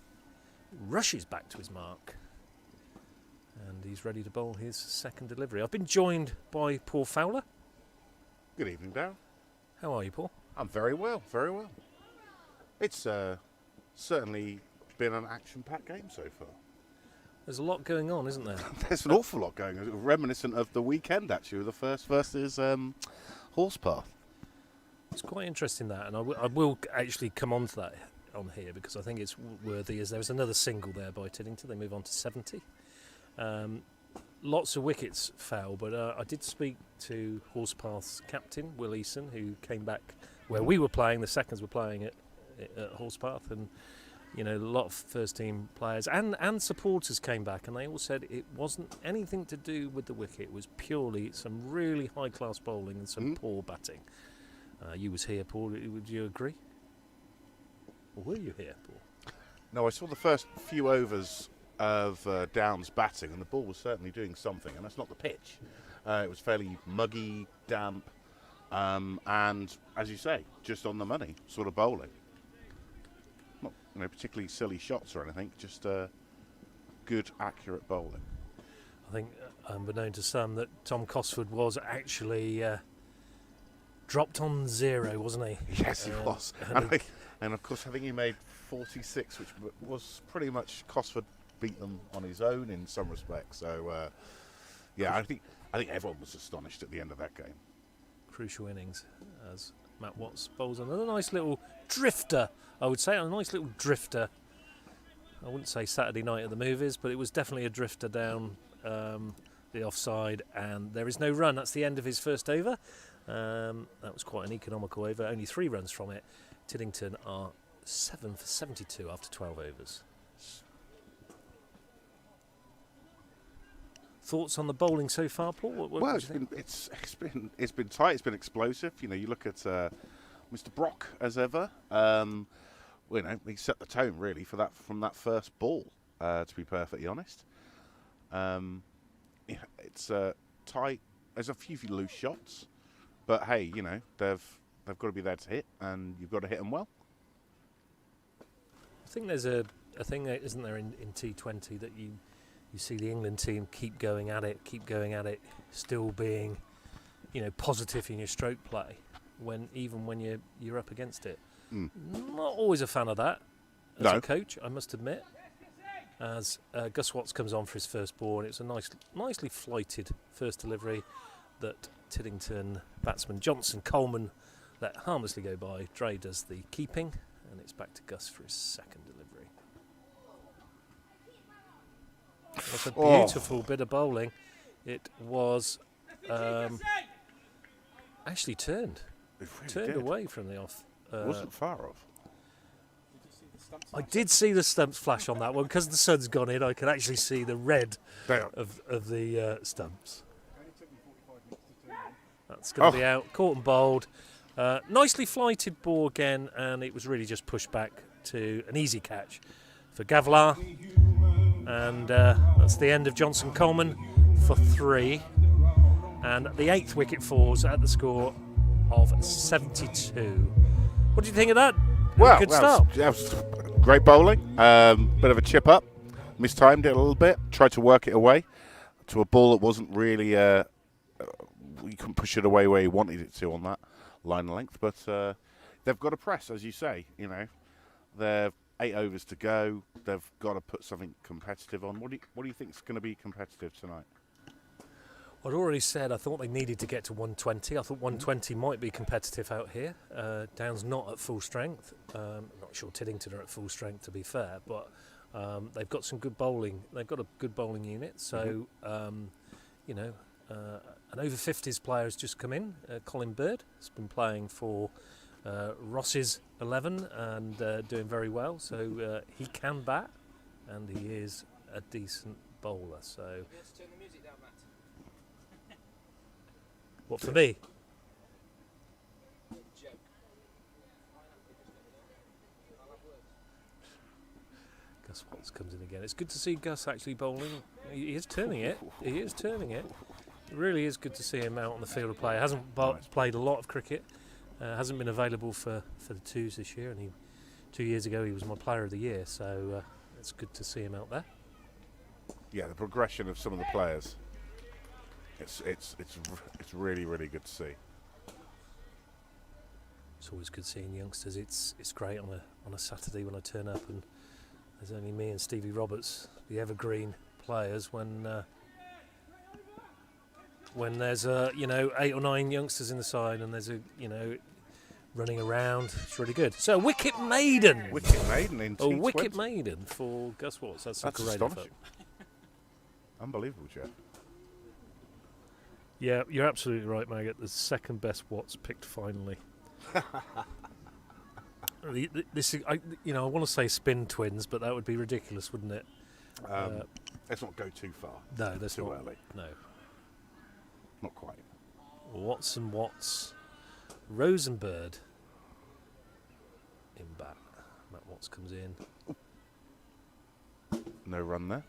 Rushes back to his mark. And he's ready to bowl his 2nd delivery. I've been joined by Paul Fowler. Good evening, Darren. How are you, Paul? I'm very well, very well. It's certainly been an action-packed game so far. There's a lot going on, isn't there? There's an awful lot going on. Reminiscent of the weekend, actually, with the first versus Horsepath. It's quite interesting that, and I will actually come on to that on here because I think it's worthy, as there was another single there by Tiddington. They move on to 70. Lots of wickets fell, but I did speak to Horsepath's captain, Will Eason, who came back where we were playing. The seconds were playing at Horsepath, and you know, a lot of first team players and supporters came back, and they all said it wasn't anything to do with the wicket. It was purely some really high class bowling and some poor batting. You was here, Paul. Would you agree? Or were you here, Paul? No, I saw the first few overs of Downs batting, and the ball was certainly doing something, and that's not the pitch. It was fairly muggy, damp, and as you say, just on the money sort of bowling. Not particularly silly shots or anything, just good, accurate bowling. I think, unbeknown to some, that Tom Cosford was actually dropped on 0, wasn't he? Yes, he was. And of course, I think he made 46, which was pretty much Cosford beat them on his own in some respects. So, yeah, I think I think everyone was astonished at the end of that game. Crucial innings as Matt Watts bowls another nice little drifter, I would say, a nice little drifter. I wouldn't say Saturday night at the movies, but it was definitely a drifter down the offside, and there is no run. That's the end of his first over. That was quite an economical over, only 3 runs from it. Tiddington are 7 for 72 after 12 overs. Thoughts on the bowling so far, Paul? Well, it's been tight. It's been explosive. You know, you look at Mr. Brock as ever. You know, he set the tone really for that from that first ball. To be perfectly honest, yeah, it's tight. There's a few loose shots, but hey, you know they've got to be there to hit, and you've got to hit them well. I think there's a thing, isn't there, in T20 that you see the England team keep going at it, still being, you know, positive in your stroke play, even when you're up against it. Not always a fan of that as a coach, I must admit. As Gus Watts comes on for his first ball, and it's a nicely flighted first delivery that Tiddington batsman Johnson Coleman let harmlessly go by. Dre does the keeping, and it's back to Gus for his second delivery. That's a beautiful bit of bowling. It was actually turned away from the off. It wasn't far off. I did see the stumps flash on that one because the sun's gone in. I can actually see the red of the stumps. That's going to be out. Caught and bowled. Nicely flighted ball again, and it was really just pushed back to an easy catch for Gavlar. And that's the end of Johnson Coleman for 3. And the 8th wicket falls at the score of 72. What do you think of that? Well, good start. That was great bowling. Bit of a chip up. Mistimed it a little bit. Tried to work it away to a ball that wasn't really... you couldn't push it away where you wanted it to on that line length. But they've got to press, as you say. You know, they've 8 overs to go. They've got to put something competitive on. What do you think is going to be competitive tonight? I'd already said I thought they needed to get to 120. I thought 120 might be competitive out here. Down's not at full strength. I'm not sure Tiddington are at full strength, to be fair, but they've got some good bowling. They've got a good bowling unit. So, you know, an over 50s player has just come in. Colin Bird has been playing for Ross's 11 and doing very well. So he can bat, and he is a decent bowler. So. What, for me? Gus Watts comes in again. It's good to see Gus actually bowling. He is turning it. It really is good to see him out on the field of play. Hasn't played a lot of cricket. Hasn't been available for the twos this year. And 2 years ago he was my player of the year. So it's good to see him out there. Yeah, the progression of some of the players. It's really, really good to see. It's always good seeing youngsters. It's great on a Saturday when I turn up and there's only me and Stevie Roberts, the evergreen players. When there's 8 or 9 youngsters in the side and there's running around, it's really good. So wicket maiden in T20. Wicket maiden for Gus Watts. That's a great effort. Unbelievable, Jeff. Yeah, you're absolutely right, Maggot. The second best Watts picked finally. This is, I want to say spin twins, but that would be ridiculous, wouldn't it? Let's not go too far. No, that's too not early. No, not quite. Watts and Watts, Rosenbird in bat. Matt Watts comes in. No run there.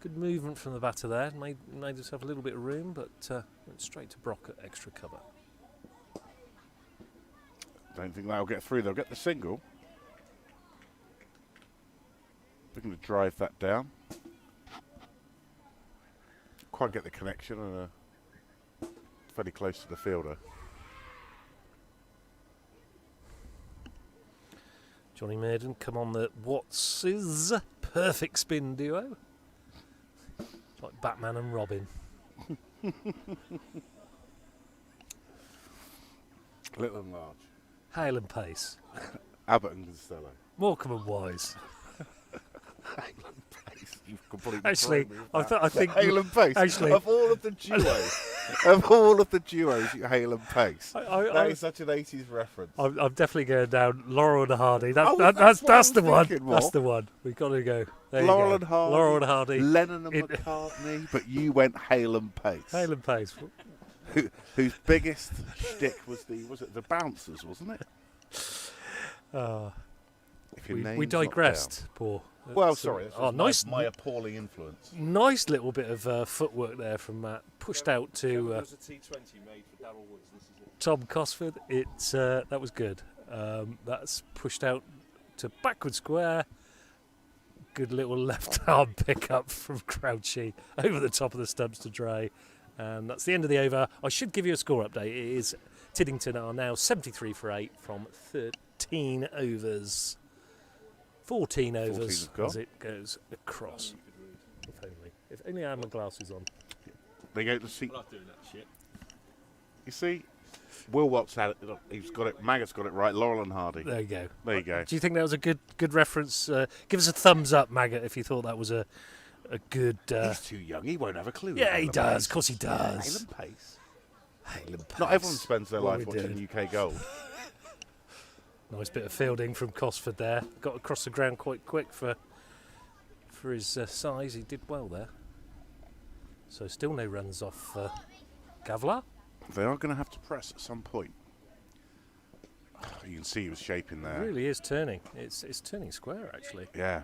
Good movement from the batter there. Made himself a little bit of room, but went straight to Brock at extra cover. Don't think that'll get through. They'll get the single. They're going to drive that down. Quite get the connection and fairly close to the fielder. Johnny Maiden come on the Watts' perfect spin duo. Like Batman and Robin. Little and large. Hale and Pace. Abbott and Costello. Morecambe and Wise. Hale and Pace. You've completely Actually, thrown me with I that. think Hale and Pace. actually- of all of the duos, Hale and Pace. That is such an 80s reference. I'm definitely going down Laurel and Hardy. That's Oh, that's what I that's was the one. thinking, That's Mark. the one. We've got to go. There you Laurel go. and Hardy. Laurel and Hardy. Lennon and It- McCartney, but you went Hale and Pace. Hale and Pace. Whose biggest shtick was the bouncers, wasn't it? If your We name's not digressed, Paul. down. Well, That's, sorry. That's oh, just nice, my appalling influence. nice little bit of footwork there from Matt. Pushed out to There was a T20 made for Darryl Woods. This is it. Tom Cosford. That was good. That's pushed out to backward square. Good little left arm pick up from Crouchy over the top of the stumps to Dre. And that's the end of the over. I should give you a score update. It is Tiddington are now 73 for 8 from 13 overs. 14 overs have gone. as it goes across. If only I had my glasses on. They go to see. I'm not doing that shit. You see, Will Watts had it. He's got it. Maggot's got it right. Laurel and Hardy. There you go. There you go. Do you think that was a good reference? Give us a thumbs up, Maggot, if you thought that was a good. He's too young. He won't have a clue. Yeah, Hale he and does. Pace. Of course he Hale does. and Pace. Hale and Pace. Not everyone spends their What life are we watching UK Gold. Nice bit of fielding from Cosford there. Got across the ground quite quick for his size. He did well there. So still no runs off Gavlar. They are going to have to press at some point. You can see he was shaping It there. really is turning. It's turning square actually. Yeah.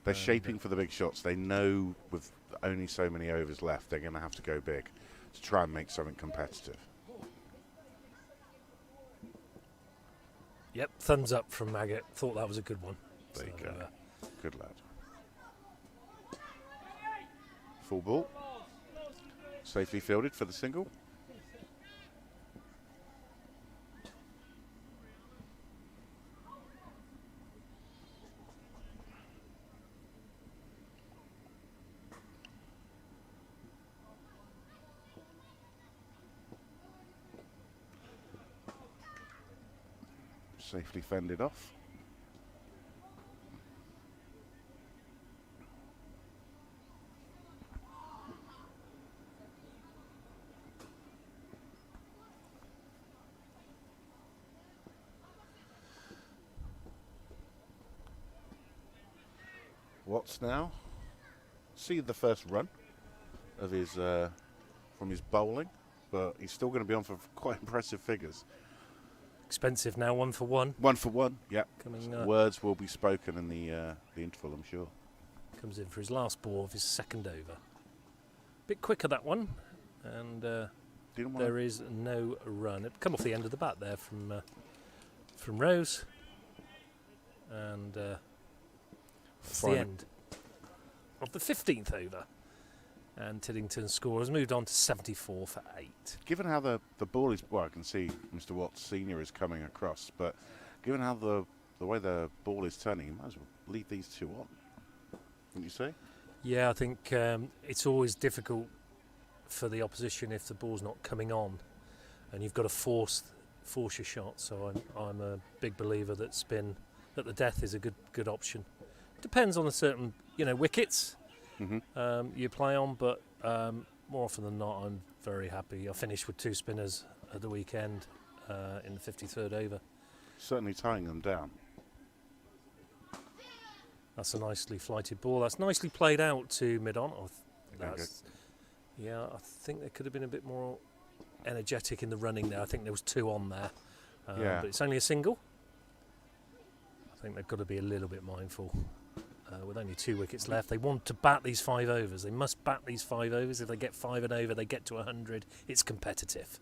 They're shaping for the big shots. They know with only so many overs left, they're going to have to go big to try and make something competitive. Yep, thumbs up from Maggot. Thought that was a good one. There you So, go. Good lad. Full ball. Safely fielded for the single. Safely fended off. Watts now see the first run of his from his bowling, but he's still going to be on for quite impressive figures. expensive now, 1 for 1. 1 for 1, yep. Coming Words will be spoken in the interval, I'm sure. comes in for his last ball of his second over. Bit quicker that one, and Didn't want there is no run. It come off the end of the bat there from Rose, and that's the Fine. end of the 15th over. And Tiddington's score has moved on to 74 for 8. Given how the ball is, well, I can see Mr. Watts Senior is coming across, but given how the way the ball is turning, you might as well leave these two on. Wouldn't you say? Yeah, I think it's always difficult for the opposition if the ball's not coming on, and you've got to force your shot. So I'm a big believer that spin at the death is a good option. Depends on a certain wickets you play on, but more often than not, I'm very happy. I finished with 2 spinners at the weekend in the 53rd over. Certainly tying them down. That's a nicely flighted ball. That's nicely played out to mid-on. Yeah, I think there could have been a bit more energetic in the running there. I think there was 2 on there, Yeah. but it's only a single. I think they've got to be a little bit mindful. With only 2 wickets left, they want to bat these 5 overs. They must bat these 5 overs. If they get 5 and over, they get to 100. It's competitive.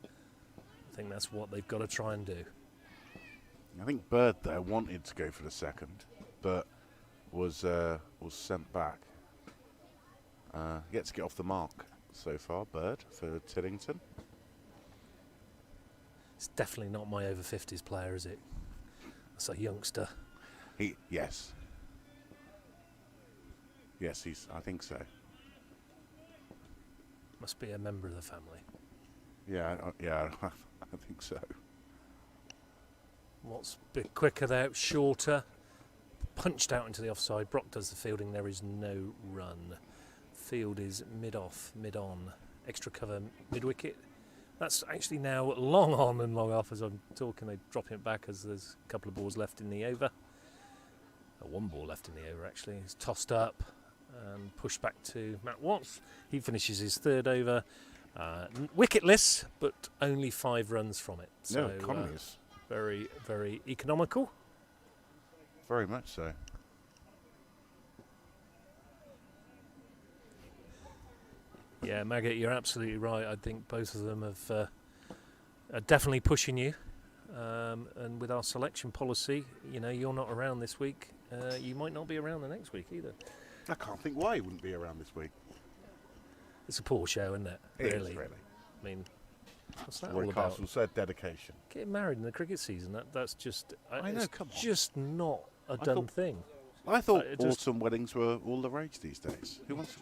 I think that's what they've got to try and do. I think Bird there wanted to go for the second, but was sent back. Yet to get off the mark so far, Bird for Tiddington. It's definitely not my over 50s player, is it? That's a youngster. Yes, I think so. Must be a member of the family. Yeah, I think so. Watts a bit quicker there, shorter. Punched out into the offside. Brock does the fielding. There is no run. Field is mid-off, mid-on. Extra cover, mid-wicket. That's actually now long on and long off as I'm talking. They're dropping it back as there's a couple of balls left in the over. One ball left in the over, actually. It's tossed up and pushed back to Matt Watts. He finishes his third over. Wicketless, but only 5 runs from it. So, economies. Very, very economical. Very much so. Yeah, Maggot, you're absolutely right. I think both of them are definitely pushing you. And with our selection policy, you're not around this week. You might not be around the next week either. I can't think why he wouldn't be around this week. It's a poor show, isn't it? It is, really. I mean, what's that Roy all about? Castle said dedication. Getting married in the cricket season, that's just... I know, it's come on. just not a done thing. I thought it just- autumn weddings were all the rage these days. Who wants to...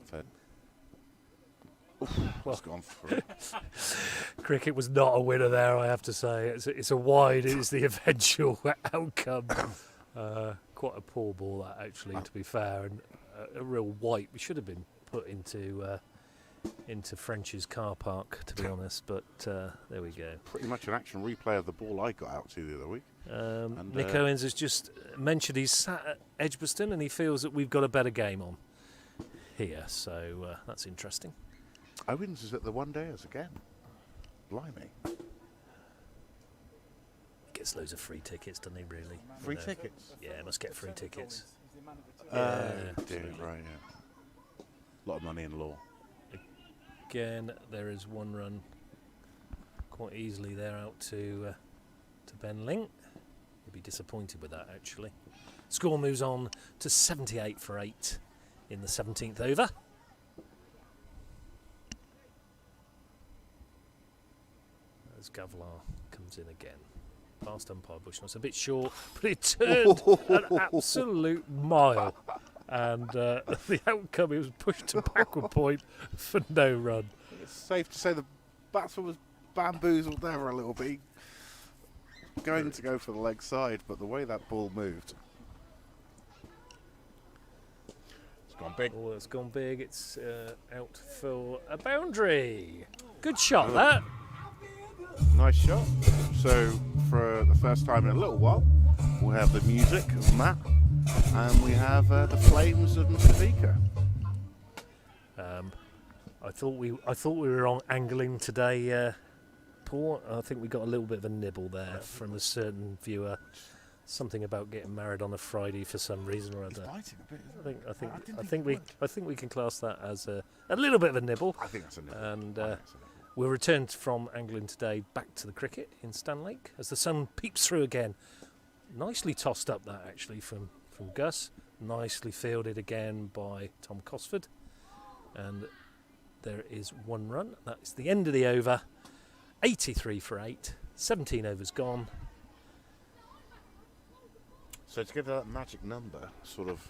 Fed. Well, gone through. Cricket was not a winner there, I have to say. It's a wide. It is the eventual outcome. Quite a poor ball, that, actually, to be fair, and a real white. We should have been put into French's car park, to be honest. But there we go. Pretty much an action replay of the ball I got out to the other week. Nick Owens has just mentioned he's sat at Edgbaston and he feels that we've got a better game on here. So that's interesting. Owens is at the one-dayers again. Blimey. Gets loads of free tickets, doesn't he, really? Free tickets? Yeah, must get free tickets. He's the man of the team. Dear, right, yeah. A lot of money in law. Again, there is one run quite easily there out to Ben Ling. He'll be disappointed with that, actually. Score moves on to 78 for 8 in the 17th over. As Gavlar comes in again. Past umpire Bushnell's a bit short, but it turned an absolute mile. And the outcome, it was pushed to backward point for no run. It's safe to say the batsman was bamboozled there for a little bit. Going to go for the leg side, but the way that ball moved. It's gone big. Oh, it's gone big. It's out for a boundary. Good shot, that. Nice shot. So, for the first time in a little while, we'll have the music of Matt, and we have the flames of Mr. I thought we were on angling today, Paul. I think we got a little bit of a nibble there from a certain viewer. Something about getting married on a Friday for some reason or other. Biting a bit, I think we can class that as a little bit of a nibble. I think that's a nibble. And we'll return from angling today back to the cricket in Stanlake as the sun peeps through again. Nicely tossed up that, actually, from Gus. Nicely fielded again by Tom Cosford. And there is one run. That's the end of the over. 83 for 8. 17 overs gone. So to get that magic number sort of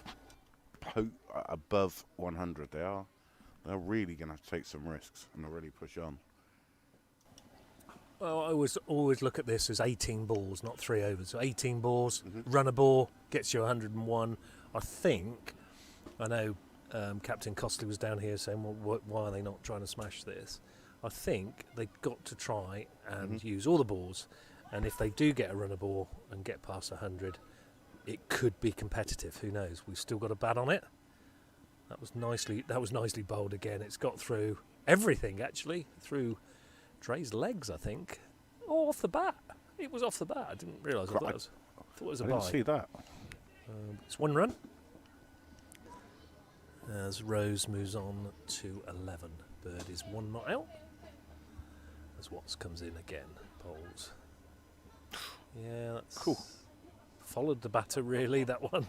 above 100, they're really going to have to take some risks and really push on. Well, I always look at this as 18 balls, not 3 overs. So 18 balls, run a ball, gets you 101. I know Captain Costley was down here saying, well, why are they not trying to smash this? I think they've got to try and use all the balls. And if they do get a run a ball and get past 100, it could be competitive. Who knows? We've still got a bat on it. That was nicely bowled again. It's got through everything, actually, through Dre's legs, I think. Oh, off the bat. It was off the bat. I didn't realise. I thought it was a I bye. didn't see that. It's one run. As Rose moves on to 11. Bird is one not out. As Watts comes in again. Bowls. Yeah, that's Cool. Followed the batter, really, that one.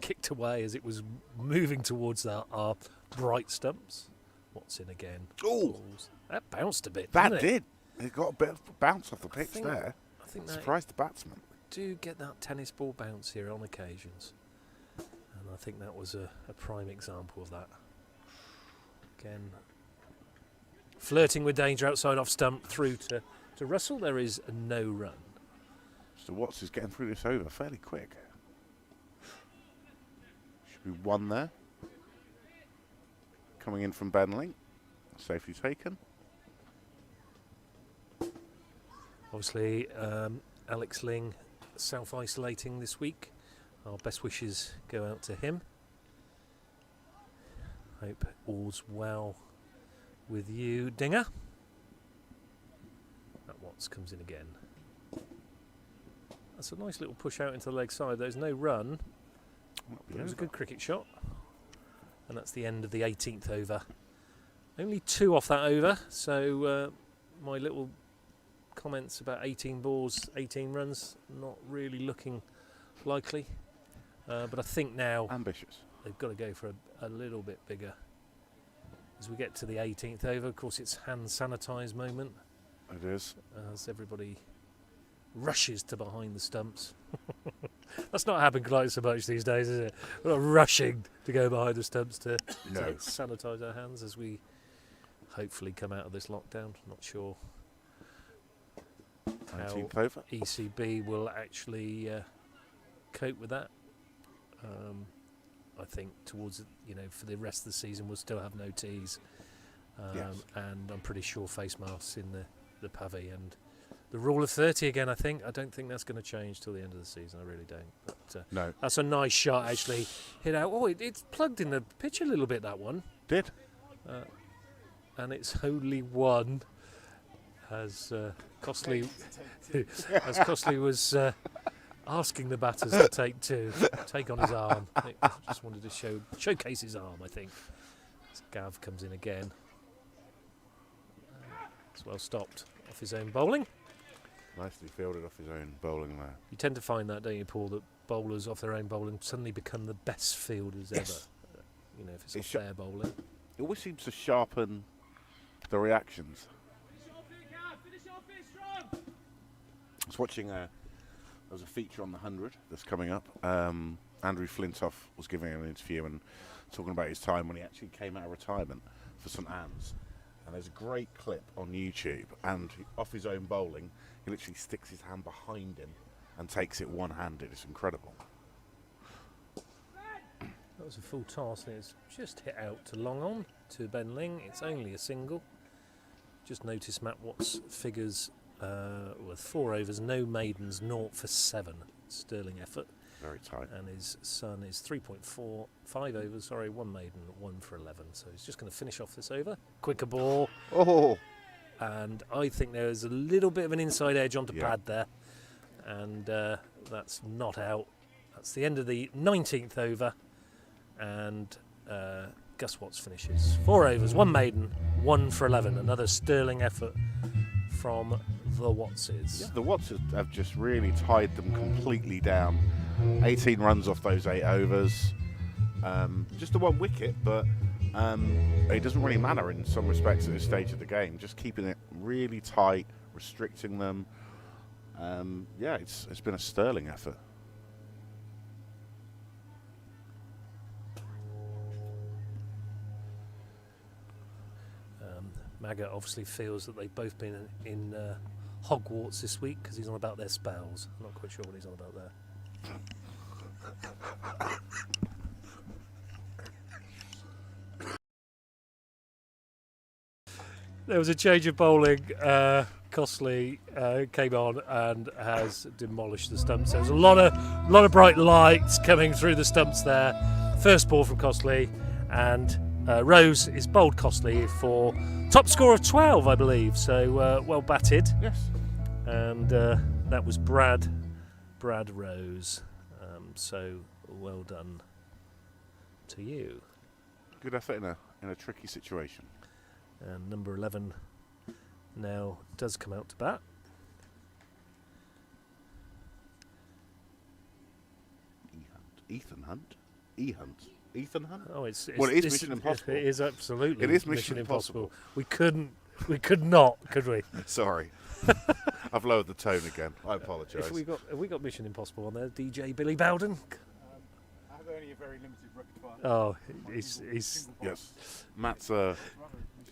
Kicked away as it was moving towards our bright stumps. Watts in again. Oh, Balls. That bounced a bit, that didn't it? did. It got a bit of bounce off the pitch think- there. I think that Surprised the batsman. do get that tennis ball bounce here on occasions. And I think that was a prime example of that. Again, flirting with danger outside off stump through to Russell. There is a no run. So Watts is getting through this over fairly quick. Should be one there. Coming in from Benling. Safely taken. Obviously, Alex Ling self-isolating this week. Our best wishes go out to him. Hope all's well with you, Dinger. That Watts comes in again. That's a nice little push out into the leg side. There's no run. It was a good cricket shot. And that's the end of the 18th over. Only 2 off that over, so my little comments about 18 balls, 18 runs, not really looking likely. But I think now Ambitious. they've got to go for a little bit bigger. As we get to the 18th over, of course, it's hand sanitise moment It is. as everybody rushes to behind the stumps. That's not happening quite so much these days, is it? We're not rushing to go behind the stumps to sanitise our hands as we hopefully come out of this lockdown. Not sure how 19th over. ECB will actually cope with that. I think towards, for the rest of the season we'll still have no tees. Yes. And I'm pretty sure face masks in the pavy and the rule of 30 again. I don't think that's going to change till the end of the season. I really don't. But No. that's a nice shot actually. Hit out. Oh, it's plugged in the pitch a little bit, that one. Did. And it's only one as Costley as Costley was asking the batters to take on his arm. He just wanted to showcase his arm, I think. As Gav comes in again. It's well stopped off his own bowling. Nicely fielded off his own bowling there. You tend to find that, don't you, Paul, that bowlers off their own bowling suddenly become the best fielders Yes. ever. If it's It's off their bowling. It always seems to sharpen the reactions. I was watching there was a feature on the 100 that's coming up. Andrew Flintoff was giving an interview and talking about his time when he actually came out of retirement for St Anne's. And there's a great clip on YouTube, and off his own bowling, he literally sticks his hand behind him and takes it one-handed. It's incredible. That was a full toss, and it's just hit out to long on to Ben Ling. It's only a single. Just notice Matt Watts' figures with 4 overs, no maidens, 0 for 7. Sterling effort. Very tight. And his son is 3.4, 5 overs, 1 maiden, 1 for 11. So he's just going to finish off this over. Quicker ball. Oh! And I think there's a little bit of an inside edge onto Yeah. pad there. And that's not out. That's the end of the 19th over. And Gus Watts finishes 4 overs, 1 maiden, 1 for 11. Another sterling effort from the Wattses. Yeah, the Watts have just really tied them completely down. 18 runs off those 8 overs. Just the 1 wicket, but it doesn't really matter in some respects at this stage of the game. Just keeping it really tight, restricting them. It's been a sterling effort. Maga obviously feels that they've both been in Hogwarts this week because he's on about their spells. I'm not quite sure what he's on about there. There was a change of bowling. Costley came on and has demolished the stumps. There was a lot of bright lights coming through the stumps there. First ball from Costley, and Rose is bowled Costley for top score of 12, I believe. So well batted. Yes. And that was Brad Rose. So well done to you. Good effort in a tricky situation. And number 11 now does come out to bat. Ethan Hunt? Oh, it's Well, it is this- Mission Impossible. It is absolutely It is Mission Impossible. We couldn't We could not, could we? Sorry. I've lowered the tone again. I apologise. Have we got Mission Impossible on there? DJ Billy Bowden? I have only a very limited repertoire. Oh, he's Yes. Matt's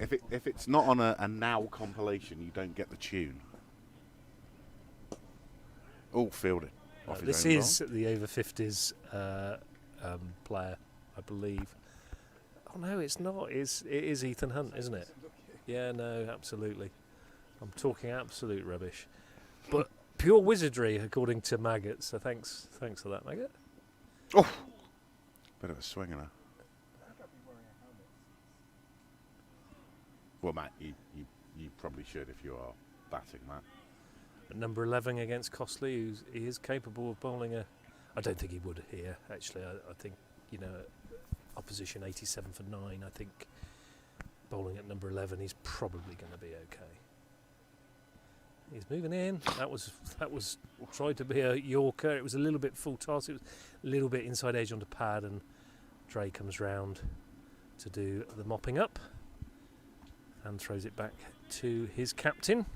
if it's not on a now compilation, you don't get the tune. Oh, fielded. Off his this own is goal. the over 50s player, I believe. Oh no, it's not. It is Ethan Hunt, isn't it? Yeah, no, absolutely. I'm talking absolute rubbish, but pure wizardry, according to Maggot. So thanks for that, Maggot. Oh, bit of a swinger now. Well, Matt, you probably should if you are batting, Matt. At number 11 against Costley, he is capable of bowling a. I don't think he would here. Actually, I think opposition 87 for 9. I think bowling at number 11, he's probably going to be okay. He's moving in. That was tried to be a Yorker. It was a little bit full toss. It was a little bit inside edge onto pad, and Dre comes round to do the mopping up and throws it back to his captain.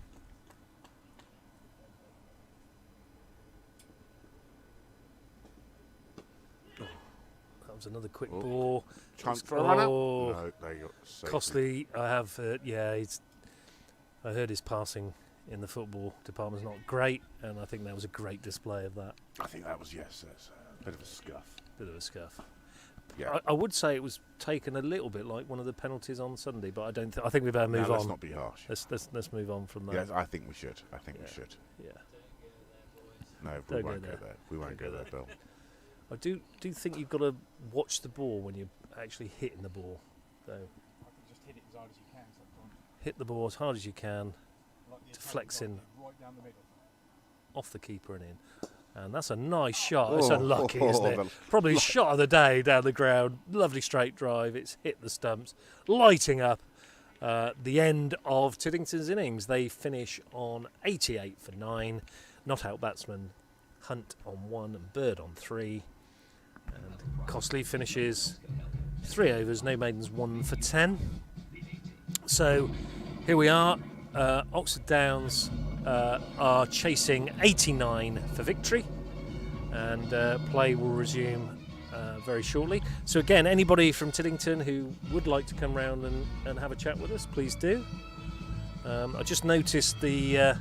That was another quick ball. Chance for a run out. Oh. No, there you go. Safely. Costley, I have, I heard his passing in the football department's not great, and I think that was a great display of that. I think that was, yes, that's a bit of a scuff. Bit of a scuff. Yeah. I would say it was taken a little bit like one of the penalties on Sunday, but I don't. I think we better move Now, let's on. not be harsh. Let's move on from that. Yes, I think we should. We should. Yeah. No, we Don't go won't go there. there. We won't go there, Bill. I do think you've got to watch the ball when you're actually hitting the ball. So I can just hit it as hard as you can sometimes. hit the ball as hard as you can, Like the To Italian flex in. goal, right down the middle. off the keeper and in. And that's a nice shot. It's unlucky, isn't it? the- Probably shot of the day down the ground. Lovely straight drive. It's hit the stumps, lighting up the end of Tiddington's innings. They finish on 88 for 9. Not out batsman Hunt on 1 and Bird on 3. And Costley finishes 3 overs, no maidens, 1 for 10. So here we are. Oxford Downs are chasing 89 for victory, and play will resume very shortly. So again, anybody from Tiddington who would like to come round and have a chat with us, please do. I just noticed I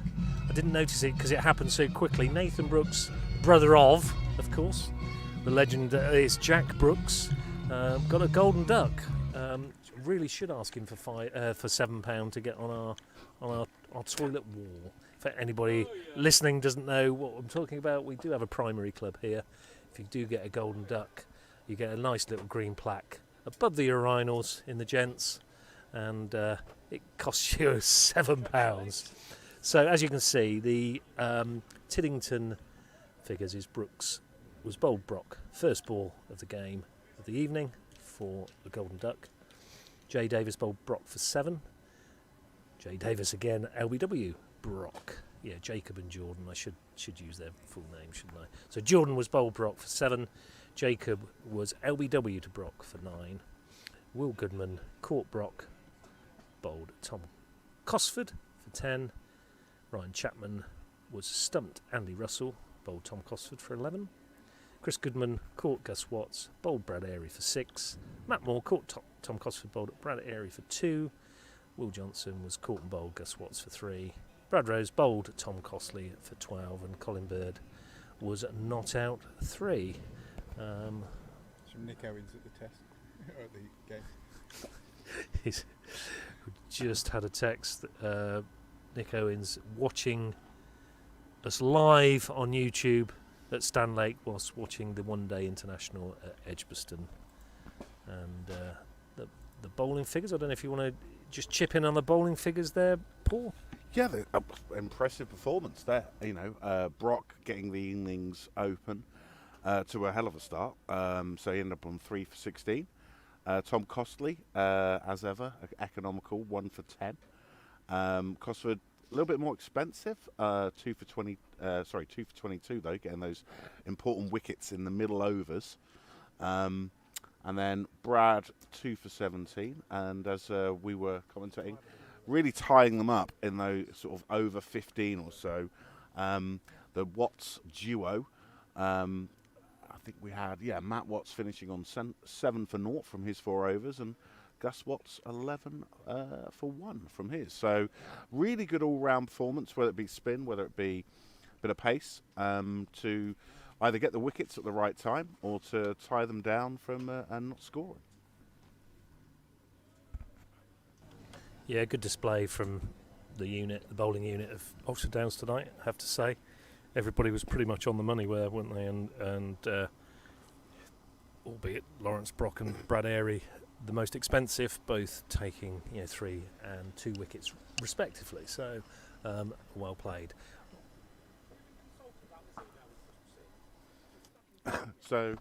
didn't notice it because it happened so quickly. Nathan Brooks, brother of course, the legend is Jack Brooks, got a golden duck. Really should ask him for £7 to get on our toilet wall. If anybody listening doesn't know what I'm talking about, we do have a primary club here. If you do get a golden duck, you get a nice little green plaque above the urinals in the gents, and it costs you £7. So as you can see, the Tiddington figures is Brooks was bowled Brock, first ball of the game of the evening for the golden duck. Jay Davis bowled Brock for 7. Jay Davis again, LBW, Brock. Yeah, Jacob and Jordan. I should use their full name, shouldn't I? So Jordan was bowled Brock for 7. Jacob was LBW to Brock for 9. Will Goodman caught Brock, bowled Tom Cosford for 10. Ryan Chapman was stumped Andy Russell, bowled Tom Cosford for 11. Chris Goodman caught Gus Watts, bowled Brad Airy for 6. Matt Moore caught Tom Cosford, bowled Brad Airy for 2. Will Johnson was caught and bowled Gus Watts for 3. Brad Rose bowled Tom Costley for 12, and Colin Bird was not out 3. From Nick Owens at the test, or at the game. He's just had a text. Nick Owens watching us live on YouTube at Stanlake whilst watching the one-day international at Edgbaston. And the bowling figures, I don't know if you want to just chip in on the bowling figures there, Paul? Yeah, impressive performance there. Brock getting the innings open to a hell of a start. So he ended up on 3 for 16. Tom Costley, as ever, economical, 1 for 10. Cosford, a little bit more expensive, 2 for 22 though, getting those important wickets in the middle overs. And then Brad, 2 for 17. And as we were commentating, really tying them up in those sort of over 15 or so. The Watts duo, I think we had, Matt Watts finishing on 7 for 0 from his 4 overs, and Gus Watts 11 for 1 from his. So really good all-round performance, whether it be spin, whether it be a bit of pace, to either get the wickets at the right time or to tie them down from and not scoring. Yeah, good display from the bowling unit of Oxford Downs tonight, I have to say. Everybody was pretty much on the money there, weren't they? And albeit Lawrence Brock and Brad Airy, the most expensive, both taking 3 and 2 wickets respectively. So well played. So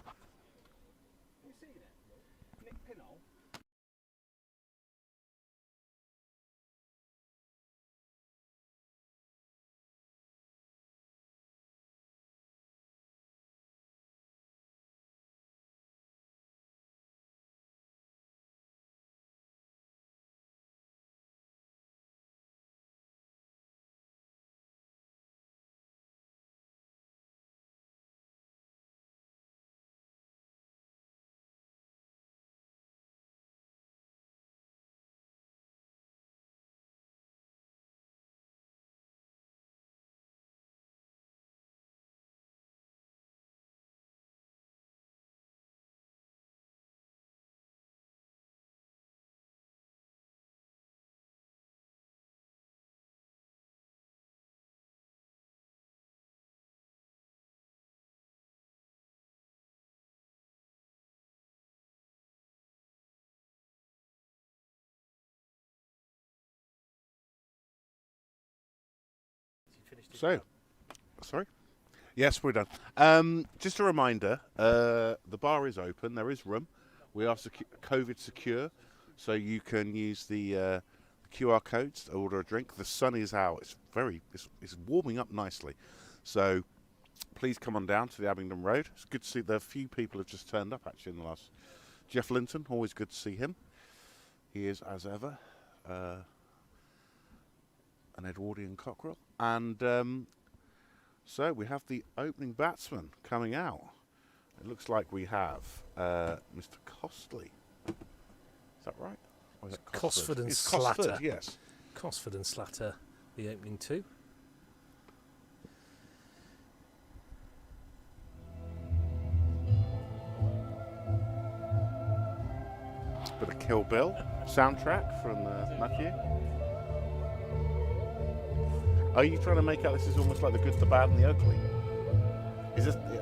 sorry. Yes, we're done. Just a reminder, the bar is open. There is room. We are COVID secure, so you can use the QR codes to order a drink. The sun is out. It's warming up nicely. So please come on down to the Abingdon Road. It's good to see the few people have just turned up actually in the last. Jeff Linton, always good to see him. He is, as ever, an Edwardian cockerel. And so we have the opening batsman coming out. It looks like we have Mr. Costley. Is that right? Or is it Cosford and it's Slatter. Cosford, yes. Cosford and Slatter, the opening 2. Bit of Kill Bill soundtrack from Matthew. Are you trying to make out this is almost like the good, the bad, and the ugly?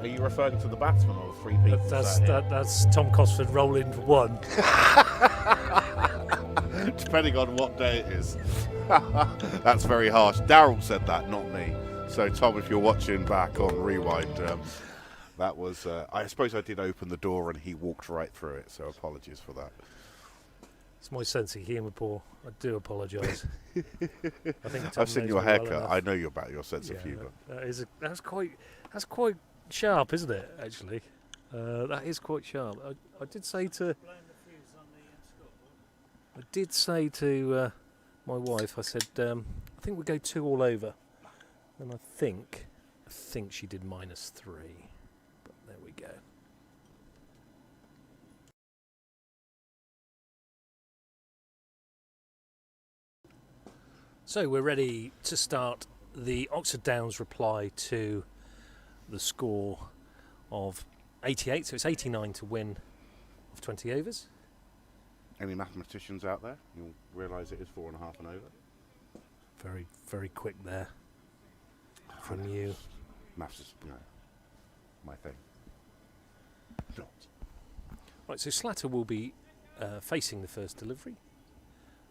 Are you referring to the batsman or the 3 people? That's Tom Cosford rolling for 1. Depending on what day it is. That's very harsh. Daryl said that, not me. So Tom, if you're watching back on Rewind, that was. I suppose I did open the door and he walked right through it. So apologies for that. It's my sense of humour, Paul. I do apologise. I think Tom I've seen knows your me haircut. well I know you about your sense of Yeah, humour. that's quite sharp, isn't it? Actually, that is quite sharp. I did say to my wife, I said, I think we'll go 2 all over, and I think she did -3, but there we go. So we're ready to start the Oxford Downs reply to the score of 88, so it's 89 to win of 20 overs. Any mathematicians out there? You'll realise it is 4.5 and over. Very, very quick there from you. Maths is, my thing. Not. Right, so Slatter will be facing the first delivery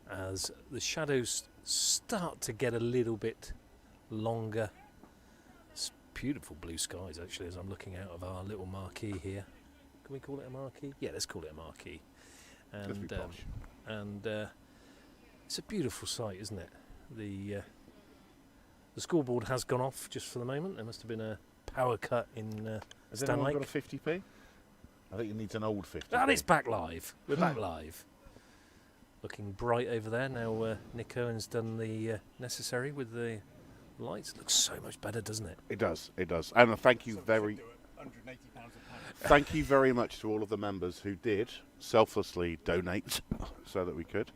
as the shadows start to get a little bit longer. It's beautiful blue skies actually as I'm looking out of our little marquee here. Can we call it a marquee? Yeah, let's call it a marquee. And it's a beautiful sight, isn't it? The scoreboard has gone off just for the moment. There must have been a power cut in Has anyone Stanlake. got a 50p? I think it needs an old 50p. And it's back live. We're back live. looking bright over there. Now Nick Owen's done the necessary with the lights. It looks so much better, doesn't it? It does. It does. And thank you very. Thank you very much to all of the members who did selflessly donate so that we could.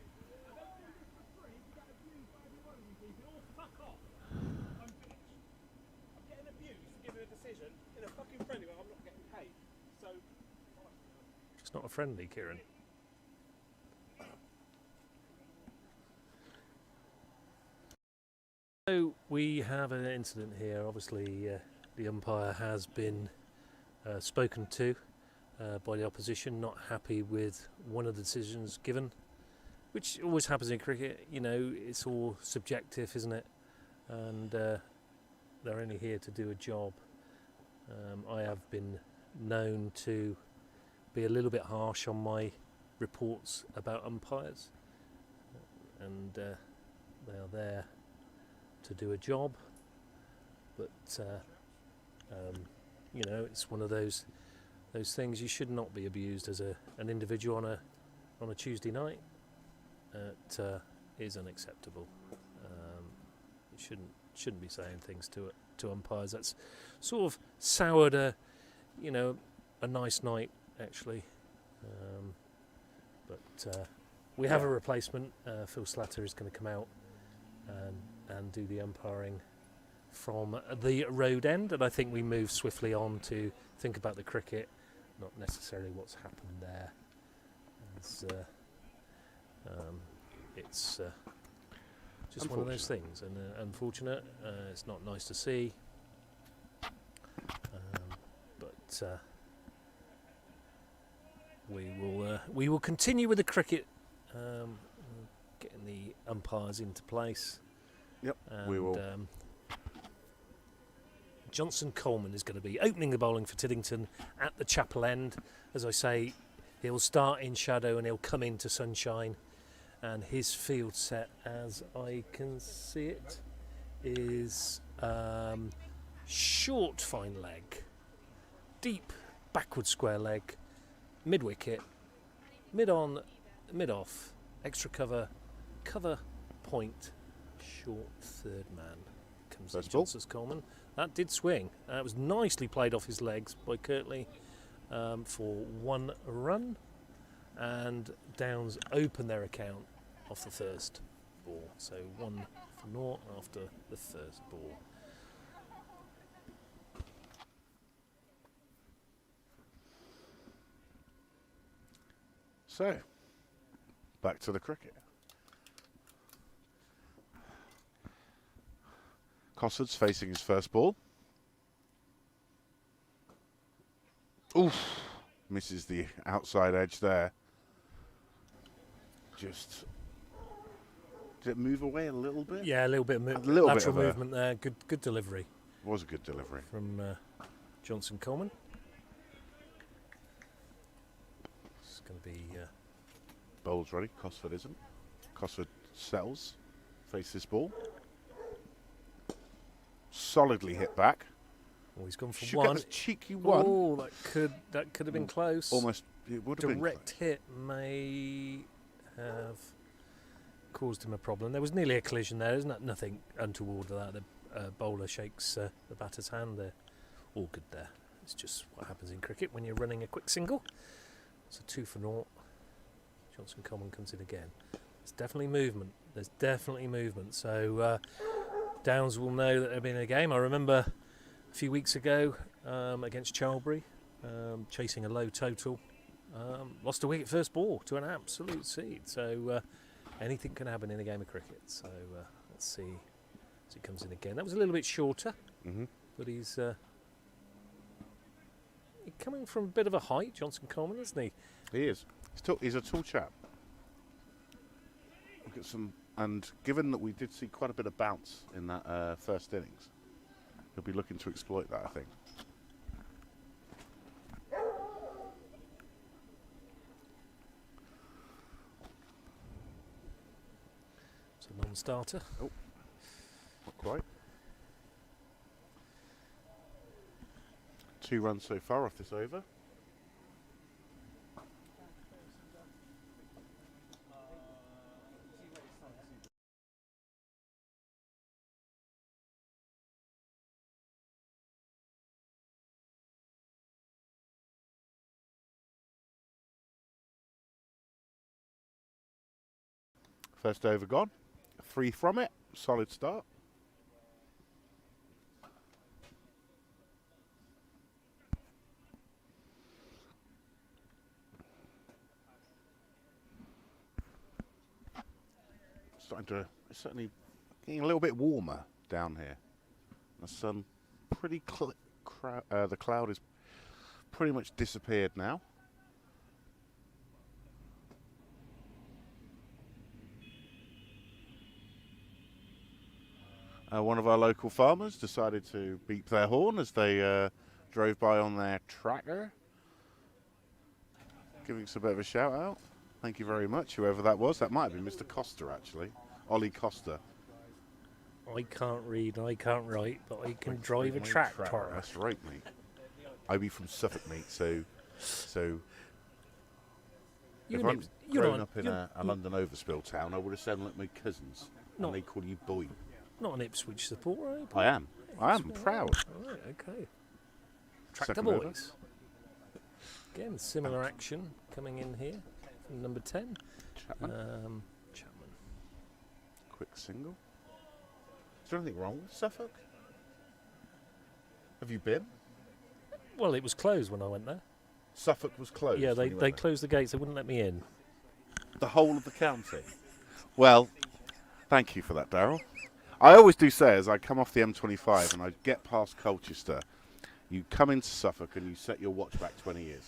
It's not a friendly, Kieran. So we have an incident here. Obviously, the umpire has been spoken to by the opposition, not happy with one of the decisions given, which always happens in cricket. You know, it's all subjective, isn't it? And they're only here to do a job. I have been known to be a little bit harsh on my reports about umpires, and they are there to do a job, but you know, it's one of those things. You should not be abused as an individual on a Tuesday night. It is unacceptable. You shouldn't be saying things to umpires. That's sort of soured a nice night, actually. But we have a replacement. Phil Slatter is going to come out and do the umpiring from the road end, and I think we move swiftly on to think about the cricket, not necessarily what's happened there. It's just one of those things, and unfortunate. It's not nice to see, but we will continue with the cricket, getting the umpires into place. Yep, and, we will. Johnson Coleman is going to be opening the bowling for Tiddington at the chapel end. As I say, he'll start in shadow and he'll come into sunshine. And his field set, as I can see it, is short fine leg, deep backward square leg, mid wicket, mid on, mid off, extra cover, cover point, short third man. Comes in Johnson Coleman. That did swing. It was nicely played off his legs by Kirtley for 1 run, and Downs open their account off the first ball. So 1 for naught after the first ball. So, back to the cricket. Cosford's facing his first ball. Oof! Misses the outside edge there. Just... Did it move away a little bit? Yeah, a little bit of lateral movement there. Good delivery. Was a good delivery. From Johnson Coleman. It's going to be... Bowl's ready. Cosford isn't. Cosford settles. Faces ball. Solidly hit back. Oh, he's gone for Should one. Get a cheeky one. Oh, that could have been close. Almost. It would have been direct hit may have caused him a problem. There was nearly a collision there, isn't it? Nothing untoward with that. The bowler shakes the batter's hand. They're all good there. It's just what happens in cricket when you're running a quick single. It's a 2 for naught. Johnson Coleman comes in again. There's definitely movement. There's definitely movement. So Downs will know that they've been in a game. I remember a few weeks ago against Charlbury, chasing a low total, lost a wicket first ball to an absolute seed. So anything can happen in a game of cricket. So let's see as he comes in again. That was a little bit shorter, but he's coming from a bit of a height, Johnson Coleman, isn't he? He is. He's a tall chap. Look at some, and given that we did see quite a bit of bounce in that first innings, he'll be looking to exploit that, I think. It's a non-starter. Oh, not quite. 2 runs so far off this over. First over gone. 3 from it. Solid start. It's certainly getting a little bit warmer down here. The sun pretty the cloud is pretty much disappeared now. One of our local farmers decided to beep their horn as they drove by on their tractor, giving us a bit of a shout out. Thank you very much, whoever that was. That might have been Mr. Costa, actually. Ollie Costa. I can't read, I can't write, but I can drive a tractor. That's right, mate. I be from Suffolk, mate, so if I'm growing up in a London overspill town, I would have sounded like my cousins, and they call you boy. Not an Ipswich supporter, are you? I am. I am proud. All right, okay. Tractor Second boys. over. Again, similar action coming in here from number 10. Chapman. Chapman. Quick single. Is there anything wrong with Suffolk? Have you been? Well, it was closed when I went there. Suffolk was closed. Yeah, when you they went there? closed the gates. They wouldn't let me in. The whole of the county. Well, thank you for that, Darryl. I always do say, as I come off the M25 and I get past Colchester, you come into Suffolk and you set your watch back 20 years.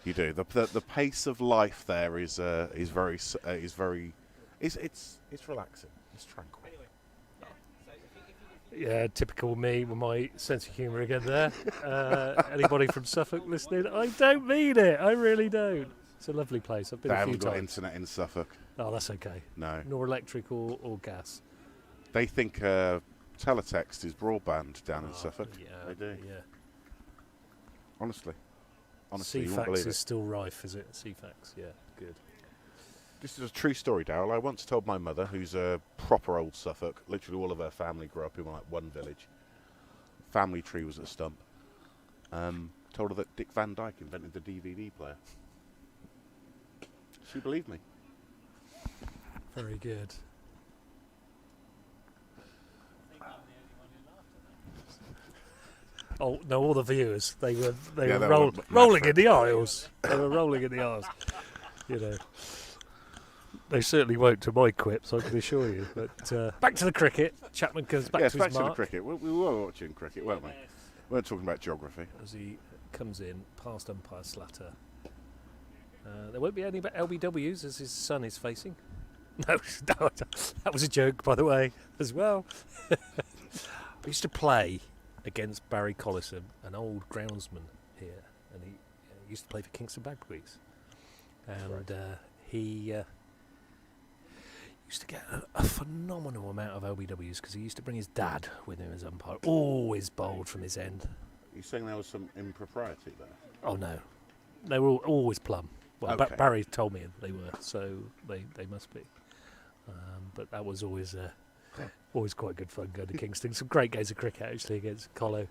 You do. The pace of life there is relaxing. It's tranquil. Yeah, typical me with my sense of humour again there. Anybody from Suffolk listening? I don't mean it. I really don't. It's a lovely place. I've been They a few haven't got times. internet in Suffolk. Oh, that's okay. No. Nor electric or gas. They think teletext is broadband down in Suffolk. Yeah, They do. Yeah. Honestly, you won't CFAX believe is it. still rife, is it? CFAX, yeah, good. This is a true story, Darryl. I once told my mother, who's a proper old Suffolk, literally all of her family grew up in like one village. Family tree was a stump. Told her that Dick Van Dyke invented the DVD player. She believed me. Very good. Oh no! All the viewers, they were rolling in the aisles. They were rolling in the aisles. You know, they certainly won't to my quips, I can assure you. But back to the cricket. Chapman comes back Yes, to back his to the mark cricket. We were watching cricket, weren't we? We weren't talking about geography. as he comes in past umpire Slatter. There won't be any LBWs as his son is facing. No, that was a joke, by the way, as well. I used to play against Barry Collison, an old groundsman here, and he used to play for Kingston Bagpies. And he used to get a phenomenal amount of LBWs because he used to bring his dad with him as umpire, always bowled from his end. You're saying there was some impropriety there? Oh no, they were always plumb. Well, Okay. Barry told me they were, so they must be. But that was always quite good fun going to Kingston. Some great games of cricket actually against Colo.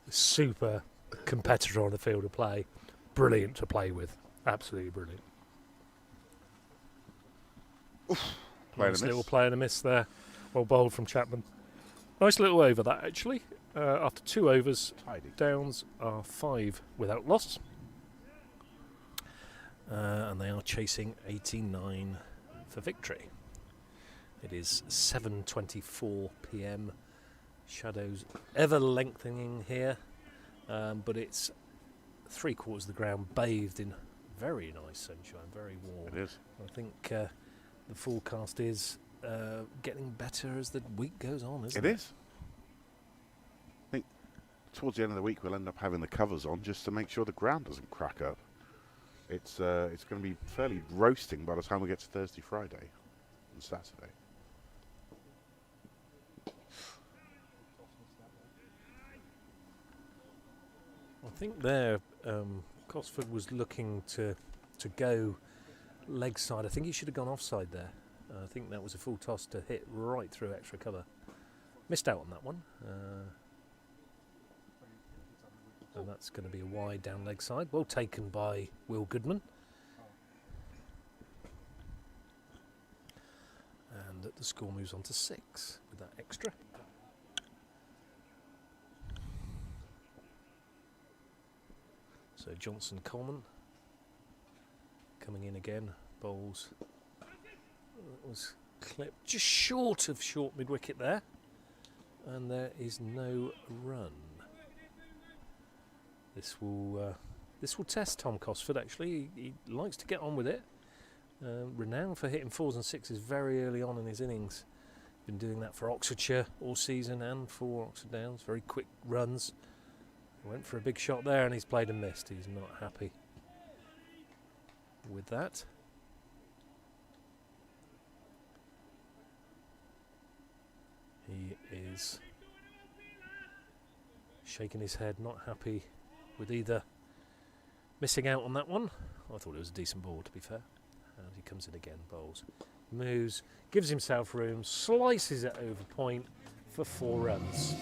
Super competitor on the field of play. Brilliant to play with. Absolutely brilliant. Playing Nice a little miss. play and a miss there. Well bowled from Chapman. Nice little over that actually. After 2 overs, Tidy. Downs are 5 without loss. And they are chasing 89 for victory. It is 7:24 p.m. Shadows ever lengthening here, but it's 3/4 of the ground bathed in very nice sunshine, very warm. It is. I think the forecast is getting better as the week goes on, isn't it? It is. I think towards the end of the week we'll end up having the covers on just to make sure the ground doesn't crack up. It's going to be fairly roasting by the time we get to Thursday, Friday, and Saturday. I think there, Cosford was looking to go leg side. I think he should have gone offside there. I think that was a full toss to hit right through extra cover. Missed out on that one. And that's going to be a wide down leg side. Well taken by Will Goodman. And the score moves on to 6 with that extra. So Johnson Coleman coming in again, bowls. That was clipped just short of short mid-wicket there, and there is no run. This will test Tom Cosford. Actually, he likes to get on with it. Renowned for hitting 4s and 6s very early on in his innings. Been doing that for Oxfordshire all season and for Oxford Downs. Very quick runs. Went for a big shot there and he's played and missed. He's not happy with that. He is shaking his head, not happy with either missing out on that one. I thought it was a decent ball, to be fair. And he comes in again, bowls, moves, gives himself room, slices it over point for 4 runs.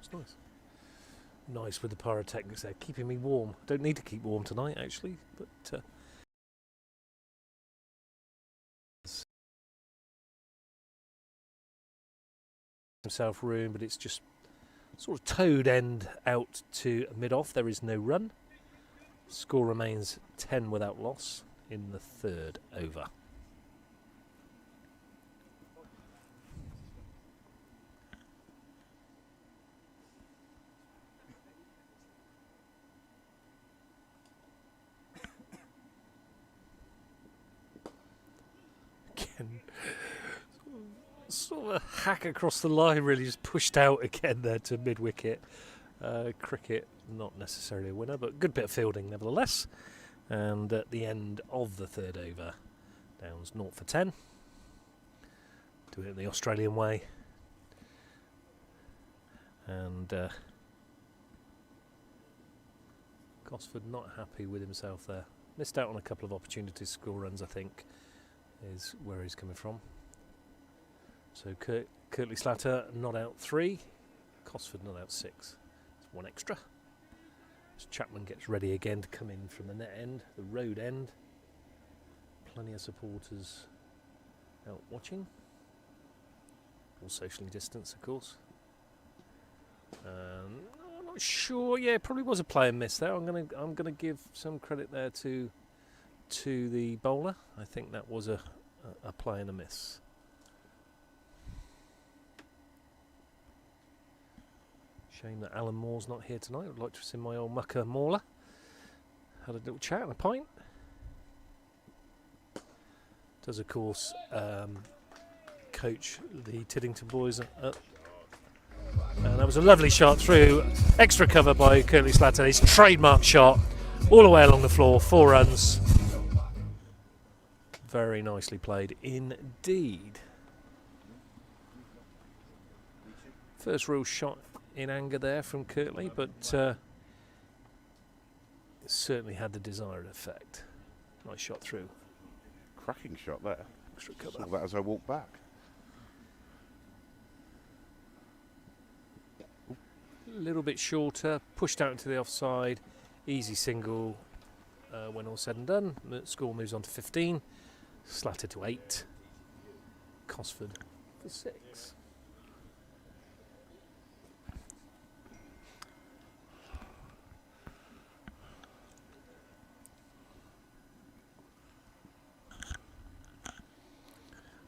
It's nice. Nice with the pyrotechnics there, keeping me warm. Don't need to keep warm tonight, actually, but himself room, but it's just sort of towed end out to mid-off. There is no run. Score remains 10 without loss in the 3rd over. Again, sort of a hack across the line, really just pushed out again there to mid-wicket. Cricket, not necessarily a winner, but good bit of fielding nevertheless. And at the end of the 3rd over, Downs 0 for 10. Do it the Australian way. And Cosford not happy with himself there. Missed out on a couple of opportunities, score runs, I think, is where he's coming from. So Kirtley Slatter not out 3, Cosford not out 6. It's 1 extra. As Chapman gets ready again to come in from the net end, the road end. Plenty of supporters out watching. All socially distanced, of course. I'm not sure. Yeah, probably was a player miss there. I'm gonna give some credit there to the bowler. I think that was a play and a miss. Shame that Alan Moore's not here tonight. I'd like to have seen my old mucker Mauler. Had a little chat and a pint. Does, of course, coach the Tiddington boys. And that was a lovely shot through. Extra cover by Kirtley Slatter. His trademark shot all the way along the floor. 4 runs. Very nicely played indeed. First real shot in anger there from Kirtley, but it certainly had the desired effect. Nice shot through. Cracking shot there. Extra cover. Saw that as I walked back. A little bit shorter, pushed out into the offside. Easy single when all said and done. The score moves on to 15. Slatter to 8. Cosford for 6.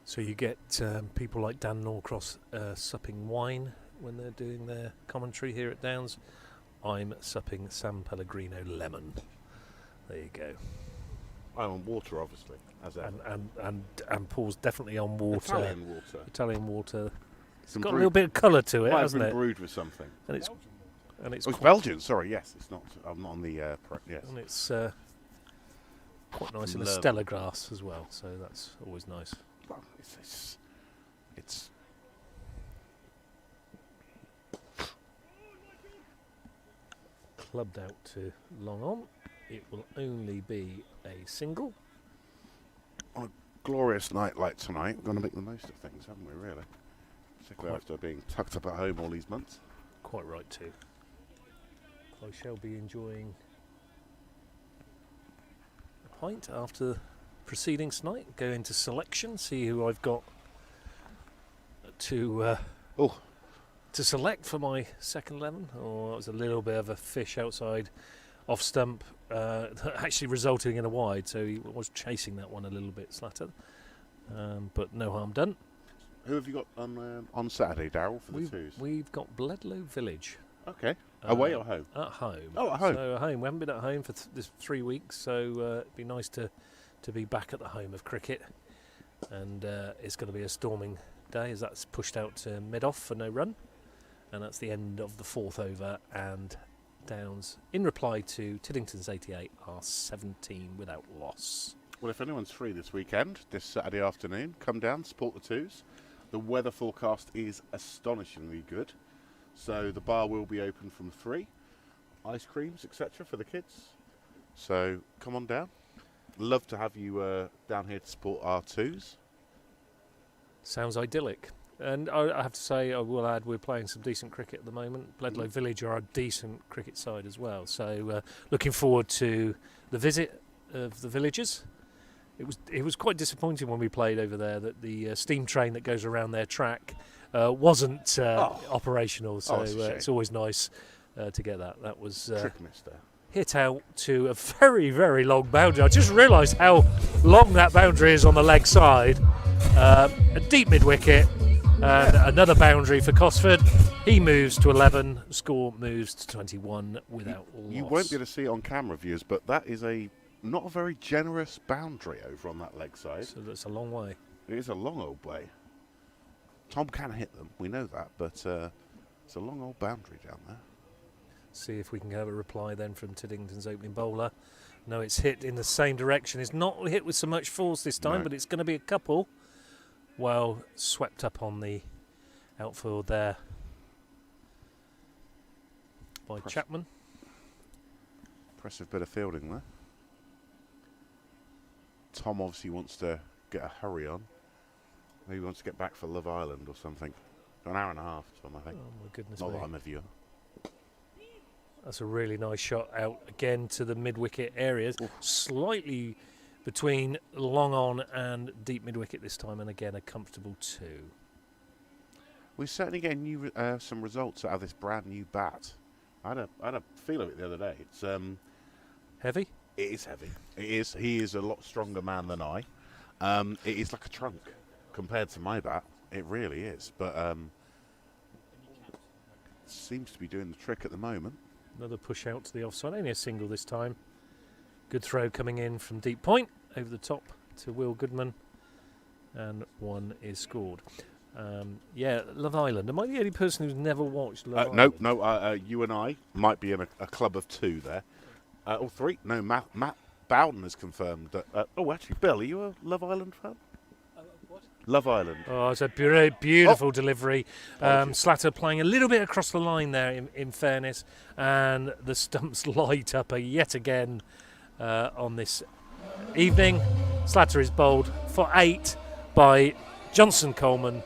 So you get people like Dan Norcross supping wine when they're doing their commentary here at Downs. I'm supping San Pellegrino lemon. There you go. I'm on water, obviously. And Paul's definitely on water. Italian water. Italian water. It's Some got a little bit of colour to it, might have hasn't been it? brewed with something. And it's Oh, it's Belgian. Sorry, yes, it's not. I'm not on the. Yes. And it's quite nice in the Love. Stella grass as well. So that's always nice. Well, it's Clubbed out to long on. It will only be a single. on a glorious night like tonight. We're going to make the most of things, haven't we? Really. particularly after being tucked up at home all these months. Quite right too. I shall be enjoying a pint after proceedings tonight. Go into selection, see who I've got to select for my second 11. Or it was a little bit of a fish outside off stump, actually resulting in a wide. So he was chasing that one a little bit, Slatter. But no harm done. Who have you got on Saturday, Darryl, for the twos? We've got Bledlow Village. Okay. Away or home? At home. Oh, at home. So at home. We haven't been at home for this 3 weeks, so it'd be nice to be back at the home of cricket. And it's going to be a storming day as that's pushed out to mid-off for no run. And that's the end of the 4th over, and Downs, in reply to Tiddington's 88, are 17 without loss. Well, if anyone's free this weekend, this Saturday afternoon, come down, support the twos. The weather forecast is astonishingly good. So the bar will be open from 3. Ice creams, etc. for the kids. So come on down. Love to have you down here to support our twos. Sounds idyllic. And I have to say, I will add, we're playing some decent cricket at the moment. Bledlow Village are a decent cricket side as well. So looking forward to the visit of the villagers. It was quite disappointing when we played over there that the steam train that goes around their track wasn't operational. So it's always nice to get that. That was hit out to a very, very long boundary. I just realised how long that boundary is on the leg side. A deep mid-wicket. And another boundary for Cosford. He moves to 11. Score moves to 21 without loss. You won't be able to see it on camera, viewers, but that is not a very generous boundary over on that leg side. So that's a long way. It is a long old way. Tom can hit them, we know that, but it's a long old boundary down there. See if we can have a reply then from Tiddington's opening bowler. No, it's hit in the same direction. It's not hit with so much force this time, but it's going to be a couple. Well, swept up on the outfield there by Chapman. Impressive bit of fielding there. Tom obviously wants to get a hurry on. Maybe he wants to get back for Love Island or something. An hour and a half, Tom, I think. Oh, my goodness. Not that I'm a viewer. That's a really nice shot out again to the mid-wicket areas. Oof. Slightly between long on and deep mid-wicket this time, and again a comfortable 2. We're certainly getting some results out of this brand new bat. I had a feel of it the other day. It's heavy? It is heavy. It is. He is a lot stronger man than I. It is like a trunk compared to my bat. It really is. But seems to be doing the trick at the moment. Another push out to the offside. Only a single this time. Good throw coming in from deep point over the top to Will Goodman, and 1 is scored. Love Island. Am I the only person who's never watched Love Island? No. You and I might be in a club of 2 there, or 3. No, Matt Bowden has confirmed that. Actually, Bill, are you a Love Island fan? What? Love Island. Oh, it's a beautiful delivery. Slatter playing a little bit across the line there, in fairness, and the stumps light up yet again on this evening. Slatter is bowled for 8 by Johnson Coleman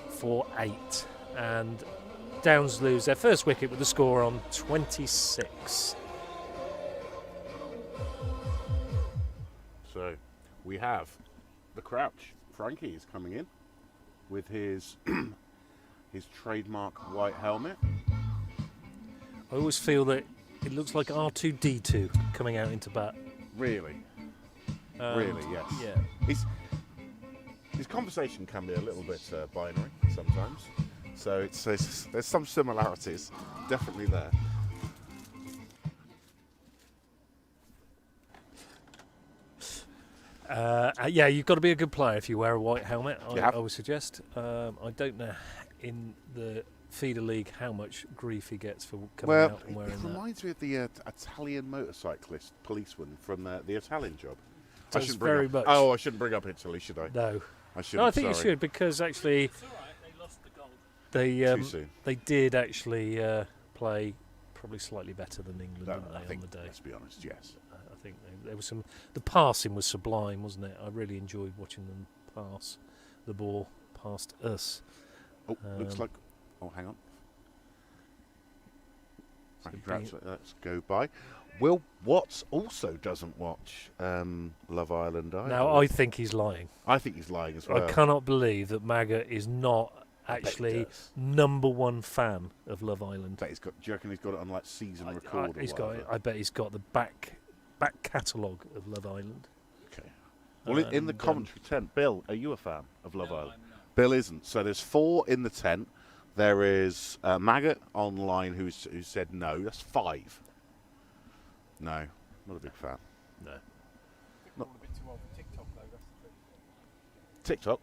for 8, and Downs lose their first wicket with the score on 26. So we have the crouch. Frankie is coming in with his his trademark white helmet. I always feel that it looks like R2-D2 coming out into bat. Really? Really, yes. Yeah. His conversation can be a little bit binary sometimes. So there's some similarities definitely there. You've got to be a good player if you wear a white helmet, I would suggest. I don't know in the feeder league how much grief he gets for coming out and wearing that. It reminds me of the Italian motorcyclist policeman from the Italian Job. I shouldn't bring up Italy, should I? No. I shouldn't. No, I think you should, because actually It's all right, they lost the gold. they did actually play probably slightly better than England, didn't they, on the day? Let's be honest, yes. I think there was some. The passing was sublime, wasn't it? I really enjoyed watching them pass the ball past us. Oh, looks like. Oh, hang on. So Let's go by. Will Watts also doesn't watch Love Island either. Now, I think he's lying. I think he's lying as well. I cannot believe that Maggot is not I bet he actually does. #1 fan of Love Island. Do you reckon he's got it on like season record or He's got. whatever? I bet he's got the back catalogue of Love Island. Okay. Well, in the And, commentary tent, Bill, are you a fan of Love Island? Bill isn't. So there's 4 in the tent. There is Maggot online who said no. That's 5. No, not a big fan. No. I think we're all a bit too old for TikTok though, that's the thing. TikTok.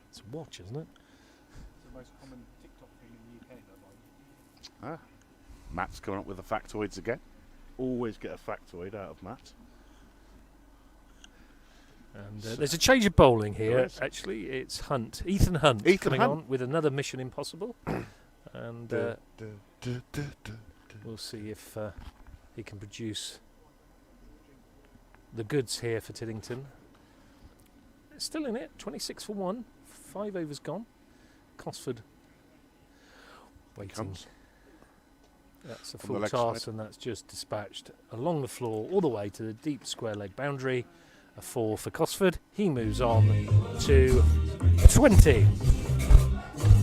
It's a watch, isn't it? It's the most common TikTok thing in the UK though, like. Matt's coming up with the factoids again. Always get a factoid out of Matt. And there's a change of bowling There here. is. Actually, it's Hunt, Ethan Hunt, coming on with another Mission Impossible, and we'll see if he can produce the goods here for Tiddington. Still in it, 26 for 1, 5 overs gone. Cosford waiting. Comes. That's a From the full leg toss, side. and that's just dispatched along the floor all the way to the deep square leg boundary. A 4 for Cosford. He moves on to 20.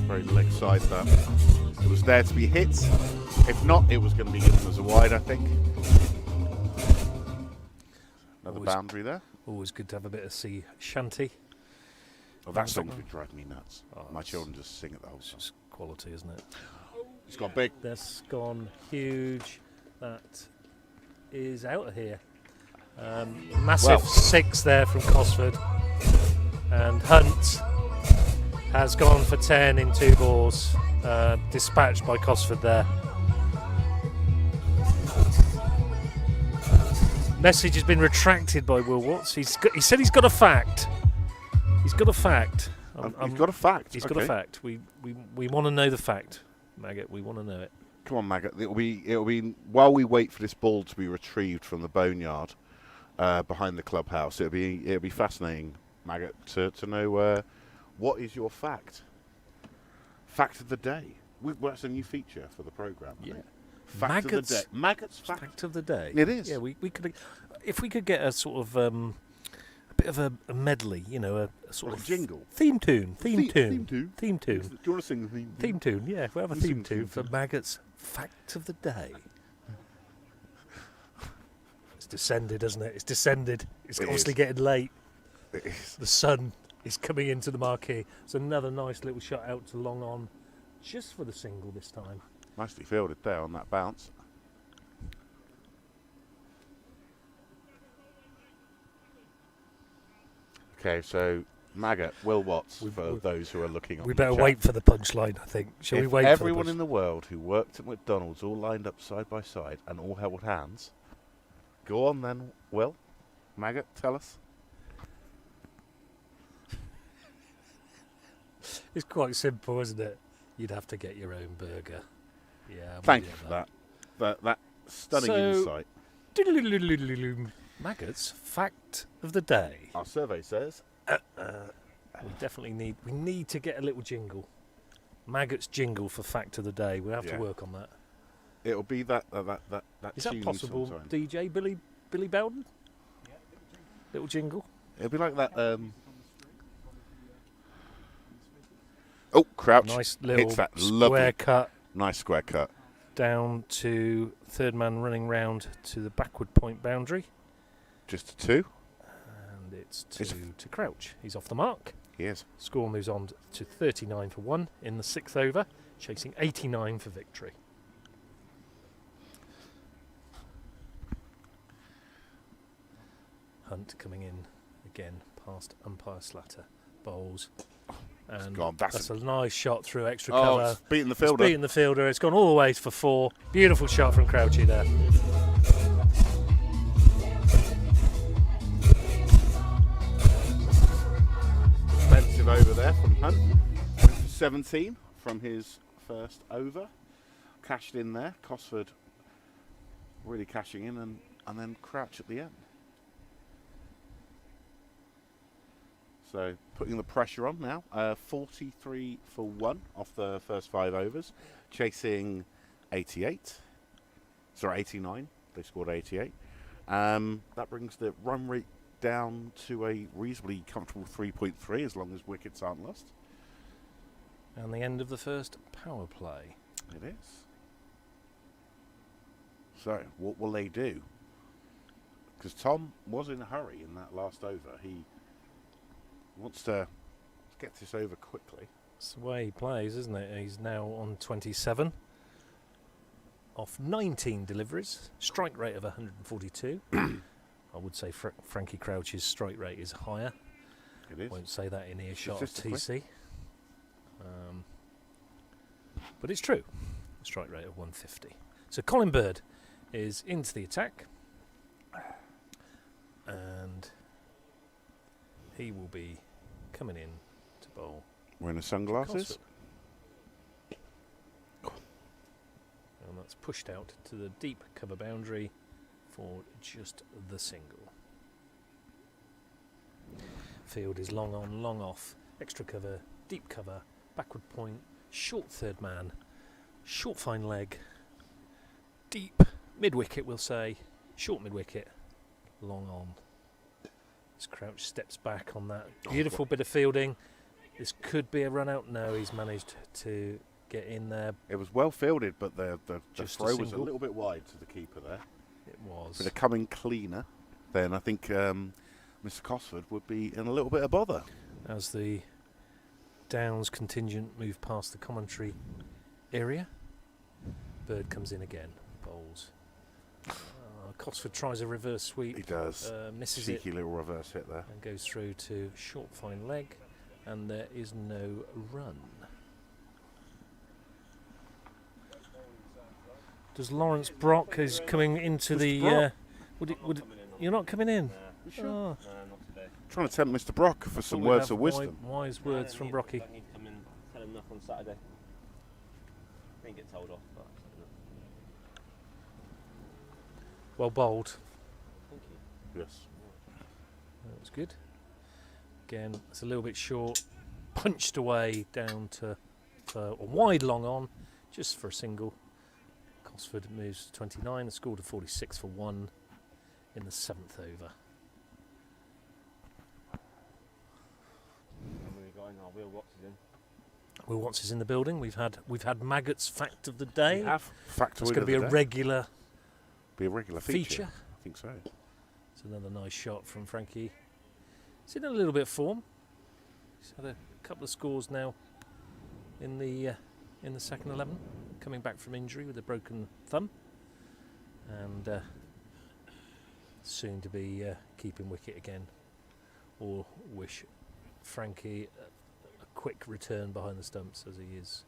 Very leg side that. It was there to be hit. If not, it was going to be given as a wide, I think. Another Always- boundary there. Always good to have a bit of sea shanty. Oh, that song's been driving me nuts. Oh, My it's- children just sing it the whole It's time. just quality, isn't it? It's got big. That's gone huge. That is out of here. Massive Well. 6 there from Cosford. And Hunt has gone for 10 in 2 balls. Dispatched by Cosford there. Message has been retracted by Will Watts. He said he's got a fact. He's got a fact. He's got a fact. He's got a fact. We want to know the fact, Maggot. We want to know it. Come on, Maggot. It'll be while we wait for this ball to be retrieved from the boneyard behind the clubhouse. It'll be fascinating, Maggot, to know what is your fact. Fact of the day. That's a new feature for the program. I think. Fact of the day. Maggot's fact. of the day. It is. Yeah, we could, if we could get a sort of a bit of a medley, a sort Like of a jingle. theme tune. Do you want to sing the theme? Theme tune. Yeah, we'll have a We'll sing theme the tune theme for tune. Maggot's fact of the day. It's descended, hasn't it? It's descended. It's It constantly is. getting late. It is. The sun is coming into the marquee. It's another nice little shot out to long on, just for the single this time. Nicely fielded there on that bounce. Okay, so Maggot, Will Watts, for those who are looking on We the better chat. wait for the punchline, I think. Shall we If wait everyone for in the world who worked at McDonald's all lined up side by side and all held hands, go on then, Will. Maggot, tell us. It's quite simple, isn't it? You'd have to get your own burger. Yeah. I'm Thank with you you on for that stunning So- insight. that. Maggots, fact of the day. Our survey says We need to get a little jingle. Maggots jingle for fact of the day. We'll have Yeah. to work on that. it'll be that Is that tune possible, sometime. DJ Billy Belden? Little jingle. It'll be like that. Oh, Crouch Nice little hits that square lovely, cut nice square cut. down to third man running round to the backward point boundary. Just a 2. And it's It's to Crouch. He's off the mark. He is. Score moves on to 39 for 1 in the 6th over, chasing 89 for victory. Hunt coming in again past umpire Slatter. Bowls. And gone. That's that's a nice shot through extra Oh, cover. it's beating the It's fielder. beating the fielder. It's gone all the way for 4. Beautiful shot from Crouchy there. Expensive over there from Hunt. 17 from his first over. Cashed in there. Cosford really cashing in, and then Crouch at the end. So putting the pressure on now. 43 for 1 off the first 5 overs. Chasing 88. Sorry, 89. They scored 88. That brings the run rate down to a reasonably comfortable 3.3 as long as wickets aren't lost. And the end of the first power play. It is. So, what will they do? Because Tom was in a hurry in that last over. He wants to get this over quickly. It's the way he plays, isn't it? He's now on 27 off 19 deliveries, strike rate of 142. I would say Frankie Crouch's strike rate is higher. It is. Won't say that in earshot of TC. But it's true. Strike rate of 150. So Colin Bird is into the attack. And he will be coming in to bowl. Wearing the sunglasses. And that's pushed out to the deep cover boundary for just the single. Field is long on, long off, extra cover, deep cover, backward point, short third man, short fine leg, deep mid-wicket we'll say, short mid-wicket, long on. As Crouch steps back on that beautiful bit of fielding. This could be a run out. No, he's managed to get in there. It was well fielded, but the Just throw a was a single. little bit wide to the keeper there. It was. If they're coming cleaner, then I think Mr. Cosford would be in a little bit of bother. As the Downs contingent move past the commentary area, Bird comes in again, bowls. Cosford tries a reverse sweep. He does. Misses Cheeky it little reverse hit there. and goes through to short fine leg, and there is no run. Does Lawrence Brock is coming into Mr. the? Brock? You're not coming in. Sure. Oh. not today. Trying to tempt Mr. Brock for some Thought we'd words have of wisdom. Wise words from Brocky. I need to come in, tell him enough on Saturday. I think get told off, but I don't know. Well bowled. Thank you. Yes. That was good. Again, it's a little bit short. Punched away down to a wide long on, just for a single. Cosford moves to 29 and scored a 46 for 1 in the 7th over. And we got in our Will Watts is in. Will Watts is in the building. We've had Maggot's fact of the day. We have factor It's in going to be of a the day. regular Be a regular feature. feature. I think so. It's another nice shot from Frankie. He's in a little bit of form. He's had a couple of scores now in the second 11, coming back from injury with a broken thumb, and soon to be keeping wicket again. Or wish Frankie a quick return behind the stumps, as he is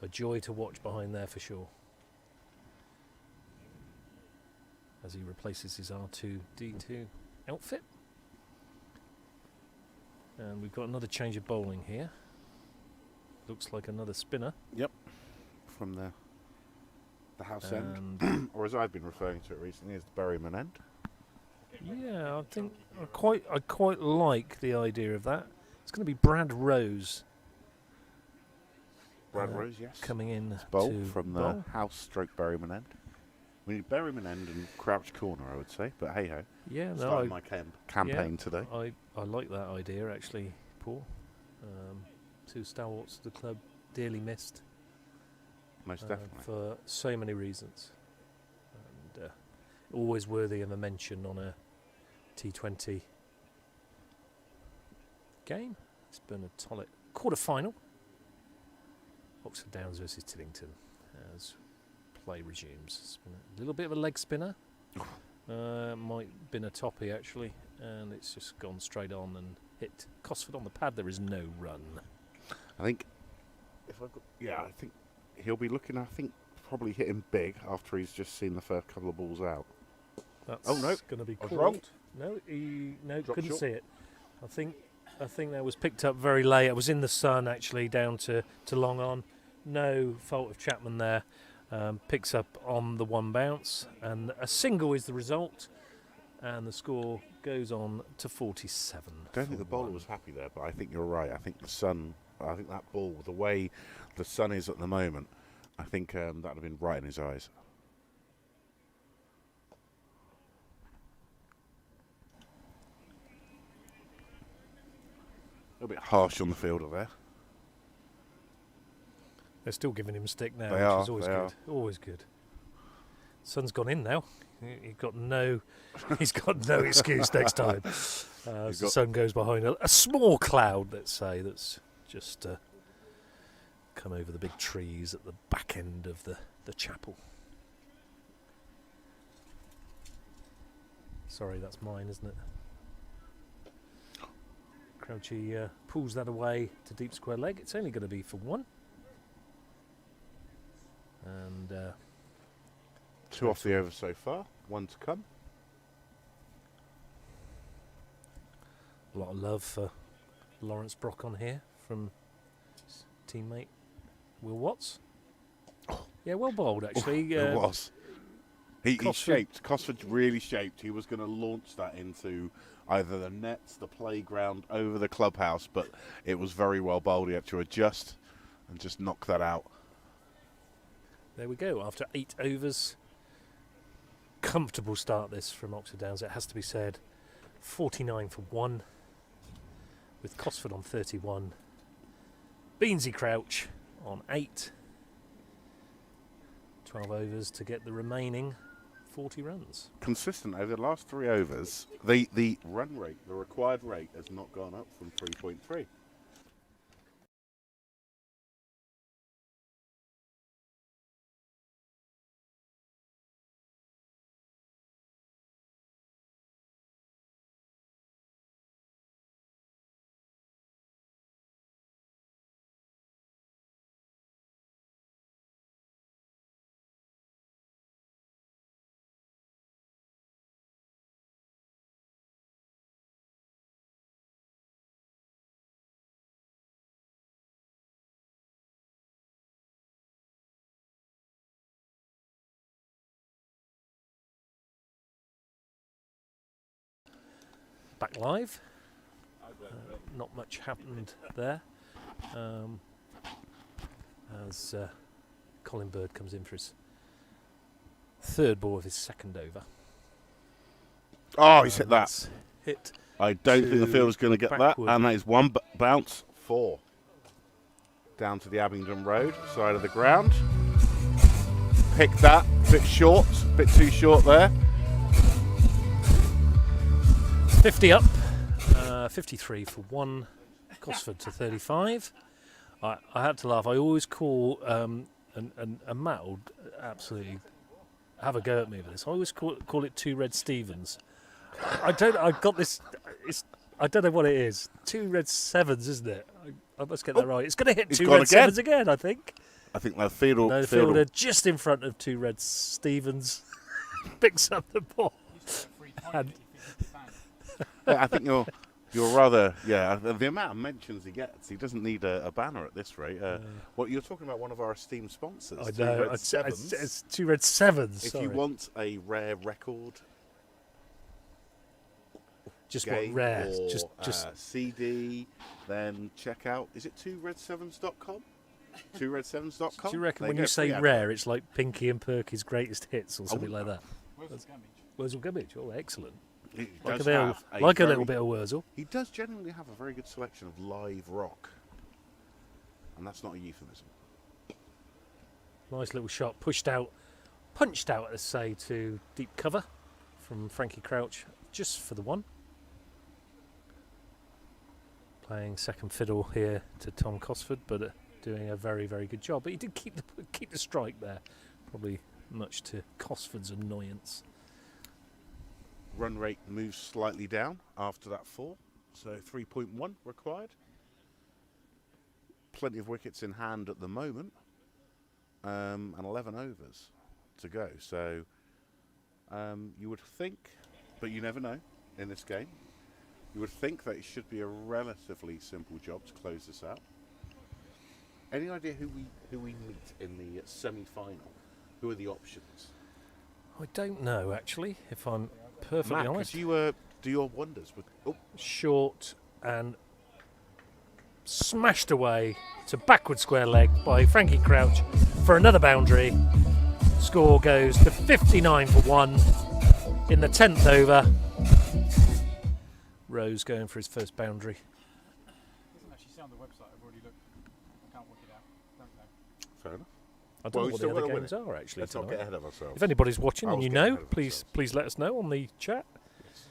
a joy to watch behind there for sure. As he replaces his R2-D2 outfit. And we've got another change of bowling here. Looks like another spinner. Yep. From the house end, or as I've been referring to it recently as the Berryman end. Yeah, I think I quite like the idea of that. It's going to be Brad Rose. Brad Rose, yes. Coming in Bowl to from the bowl. house stroke Berryman end. We need Berryman end and Crouch corner, I would say, but hey ho. Yeah, no, Starting my campaign today. I like that idea actually, Paul. Two stalwarts of the club, dearly missed. Most definitely. For so many reasons. And always worthy of a mention on a T20 game. It's Bernard Tollett quarter-final. Oxford Downs versus Tiddington as play resumes. It's been a little bit of a leg spinner. Might been a toppy actually, and it's just gone straight on and hit Cosford on the pad. There is no run. I think I think he'll be looking. I think probably hit him big after he's just seen the first couple of balls out. That's Oh, no. going to be I was called. wrong. No, Dropped couldn't short. see it. I think that was picked up very late. It was in the sun actually, down to long on. No fault of Chapman there. Picks up on the one bounce, and a single is the result. and the score goes on to 47. I don't think the bowler was happy there, but I think you're right. I think the sun, I think that ball, the way the sun is at the moment, I think that would have been right in his eyes. A little bit harsh on the fielder there. They're still giving him stick now, They which are, is always they good. are. Always good. Sun's gone in now. He's got no excuse next time. As the sun goes behind a small cloud, let's say, that's just come over the big trees at the back end of the chapel. Sorry, that's mine, isn't it? Crouchy pulls that away to deep square leg. It's only going to be for one. And 2 off the over so far, 1 to come. a lot of love for Lawrence Brock on here from his teammate Will Watts. Yeah, well bowled actually. It was. He Cosford- shaped. Cosford really shaped. He was going to launch that into either the nets, the playground, over the clubhouse, but it was very well bowled. He had to adjust and just knock that out. There we go. After 8 overs, comfortable start this from Oxford Downs. It has to be said. 49 for 1, with Cosford on 31. Beansy Crouch on 8. 12 overs to get the remaining 40 runs. Consistent over the last 3 overs. The run rate, the required rate, has not gone up from 3.3. Back live. Not much happened there. As Colin Bird comes in for his third ball of his second over. Oh, he's hit that. That's hit. I don't think the to fielder's going to get backward. that. And that is one bounce, 4. Down to the Abingdon Road, side of the ground. Pick that. Bit short. Bit too short there. 50 up. 53 for 1. Cosford to 35. I had to laugh. I always call, and Matt will absolutely have a go at me with this. I always call it 2 Red Stevens. I don't know what it is. 2 Red Sevens, isn't it? I must get that right. It's going to hit He's 2 gone Red again. Sevens again, I think. I think that fielder. No, the fielder just in front of 2 Red Stevens picks up the ball. And I think you're rather, the amount of mentions he gets, he doesn't need a banner at this rate. What you're talking about, one of our esteemed sponsors. I 2 know. Red Sevens. It's 2 Red Sevens. If sorry. you want a rare record, Just what game rare? or Just CD, then check out, is it 2red7s.com? 2red7s.com? do you reckon They when you get say free rare, it's like Pinky and Perky's greatest hits or something wouldn't like that? Where's the Gummidge? Wurzel Gummidge, oh excellent. He Like, does a, have little, like a very- little bit of Wurzel. He does generally have a very good selection of live rock. And that's not a euphemism. Nice little shot, punched out, let's say, to deep cover from Frankie Crouch, just for the 1. Playing second fiddle here to Tom Cosford, but doing a very, very good job. But he did keep the strike there, probably much to Cosford's annoyance. Run rate moves slightly down after that 4, so 3.1 required. Plenty of wickets in hand at the moment, and 11 overs to go. So you would think, but you never know in this game, you would think that it should be a relatively simple job to close this out. Any idea who we meet in the semi-final? Who are the options? I don't know, actually, if I'm perfectly Matt, honest. could you do your wonders with? Oh, Short and smashed away to backward square leg by Frankie Crouch for another boundary. Score goes to 59 for 1 in the 10th over. Rose going for his first boundary. It doesn't actually say on the website. I've already looked. I can't work it out. Don't know. fair enough. I don't Well, know we what still the other gotta win games it. are actually Let's not tonight. get ahead of ourselves. If anybody's watching I and was you getting know, ahead of please ourselves. let us know on the chat.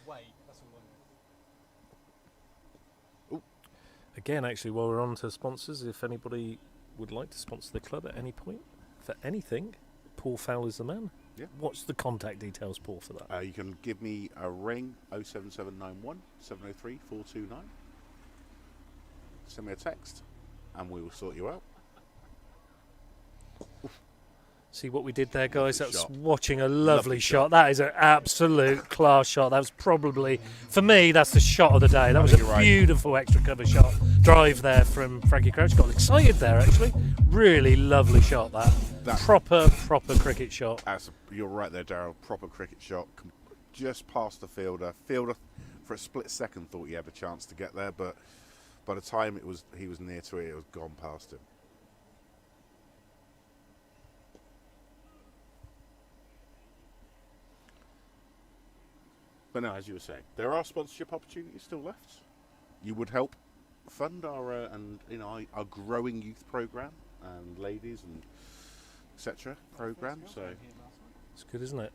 Wait, that's all I know. Again, actually, while we're on to sponsors, if anybody would like to sponsor the club at any point for anything, Paul Fowler's the man. Yeah. What's the contact details, Paul, for that? You can give me a ring, 07791 703 429. Send me a text, and we will sort you out. See what we did there, guys? Lovely That's shot. watching a lovely Lovely shot. shot. That is an absolute class shot. That was probably, for me, that's the shot of the day. That was a think you're right. beautiful extra cover shot. Drive there from Frankie Crouch. Got excited there, actually. Really lovely shot, that. Proper cricket shot. You're right there, Darryl. Proper cricket shot. Just past the fielder. Fielder, for a split second, thought he had a chance to get there, but by the time he was near to it was gone past him. But no, as you were saying, there are sponsorship opportunities still left. You would help fund our our growing youth program and ladies and etc. program. So It's good, isn't it?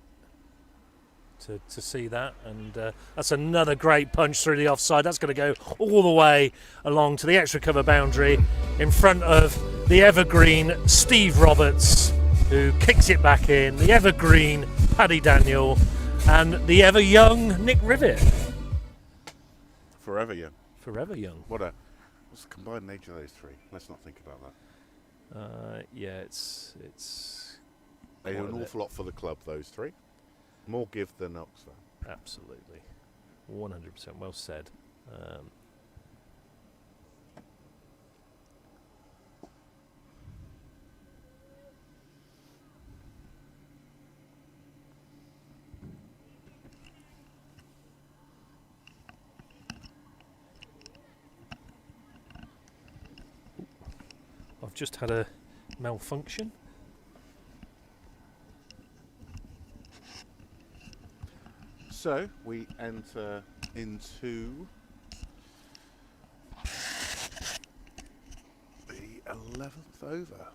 To see that, and that's another great punch through the offside. That's going to go all the way along to the extra cover boundary in front of the evergreen Steve Roberts, who kicks it back in. The evergreen Paddy Daniel, and the ever young Nick Rivet. forever young. Forever young. What's the combined age of those three? Let's not think about that. Yeah, it's. They do What an are they? awful lot for the club, those three. More give than Oxford. Absolutely. 100% well said. I've just had a malfunction. So we enter into the 11th over.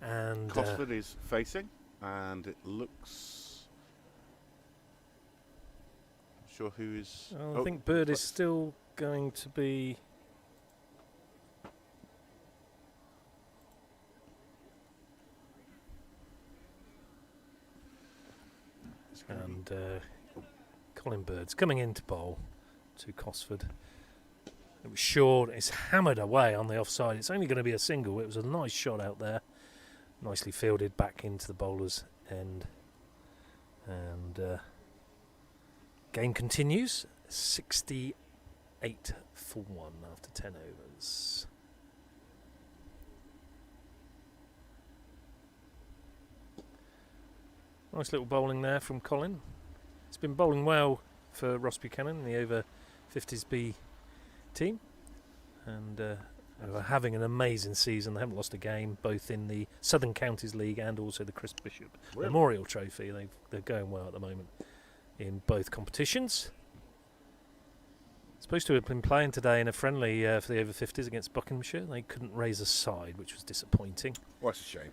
And Cosford is facing, and it looks. Not sure who is. I think Bird is still going to be. And Colin Bird's coming into bowl to Cosford. It was short. It's hammered away on the offside. It's only going to be a single. It was a nice shot out there. Nicely fielded back into the bowler's end. And game continues. 68 for 1 after 10 overs. Nice little bowling there from Colin. It's been bowling well for Ross Buchanan, the over 50s B team. And they're having an amazing season. They haven't lost a game, both in the Southern Counties League and also the Chris Bishop Memorial Trophy. They're going well at the moment in both competitions. Supposed to have been playing today in a friendly for the over 50s against Buckinghamshire. They couldn't raise a side, which was disappointing. Well, that's a shame.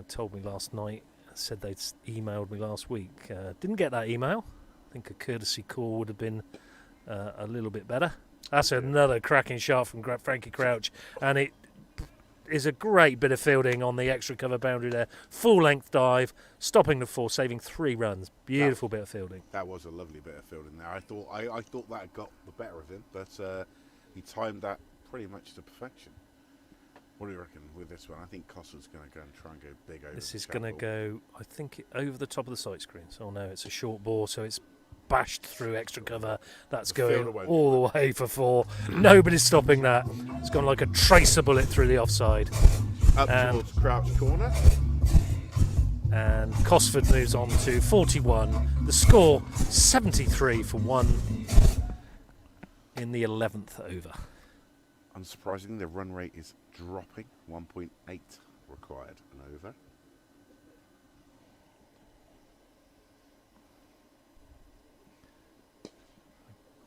Told me last night, said they'd emailed me last week. Didn't get that email. I think a courtesy call would have been a little bit better. That's another cracking shot from Frankie Crouch, and it is a great bit of fielding on the extra cover boundary there. Full length dive, stopping the 4, saving 3 runs. Beautiful bit of fielding. That was a lovely bit of fielding there. I thought that had got the better of him, but he timed that pretty much to perfection. What do you reckon with this one? I think Cosford's going to go and try and go big over. This is going to go, I think, over the top of the sight screen. So no, it's a short ball, so it's bashed through extra cover. That's The fielder going won't all the way for 4. Nobody's stopping that. It's gone like a tracer bullet through the offside. Up towards Crouch corner. And Cosford moves on to 41. The score 73 for 1 in the 11th over. Unsurprisingly, the run rate is dropping. 1.8 required and over.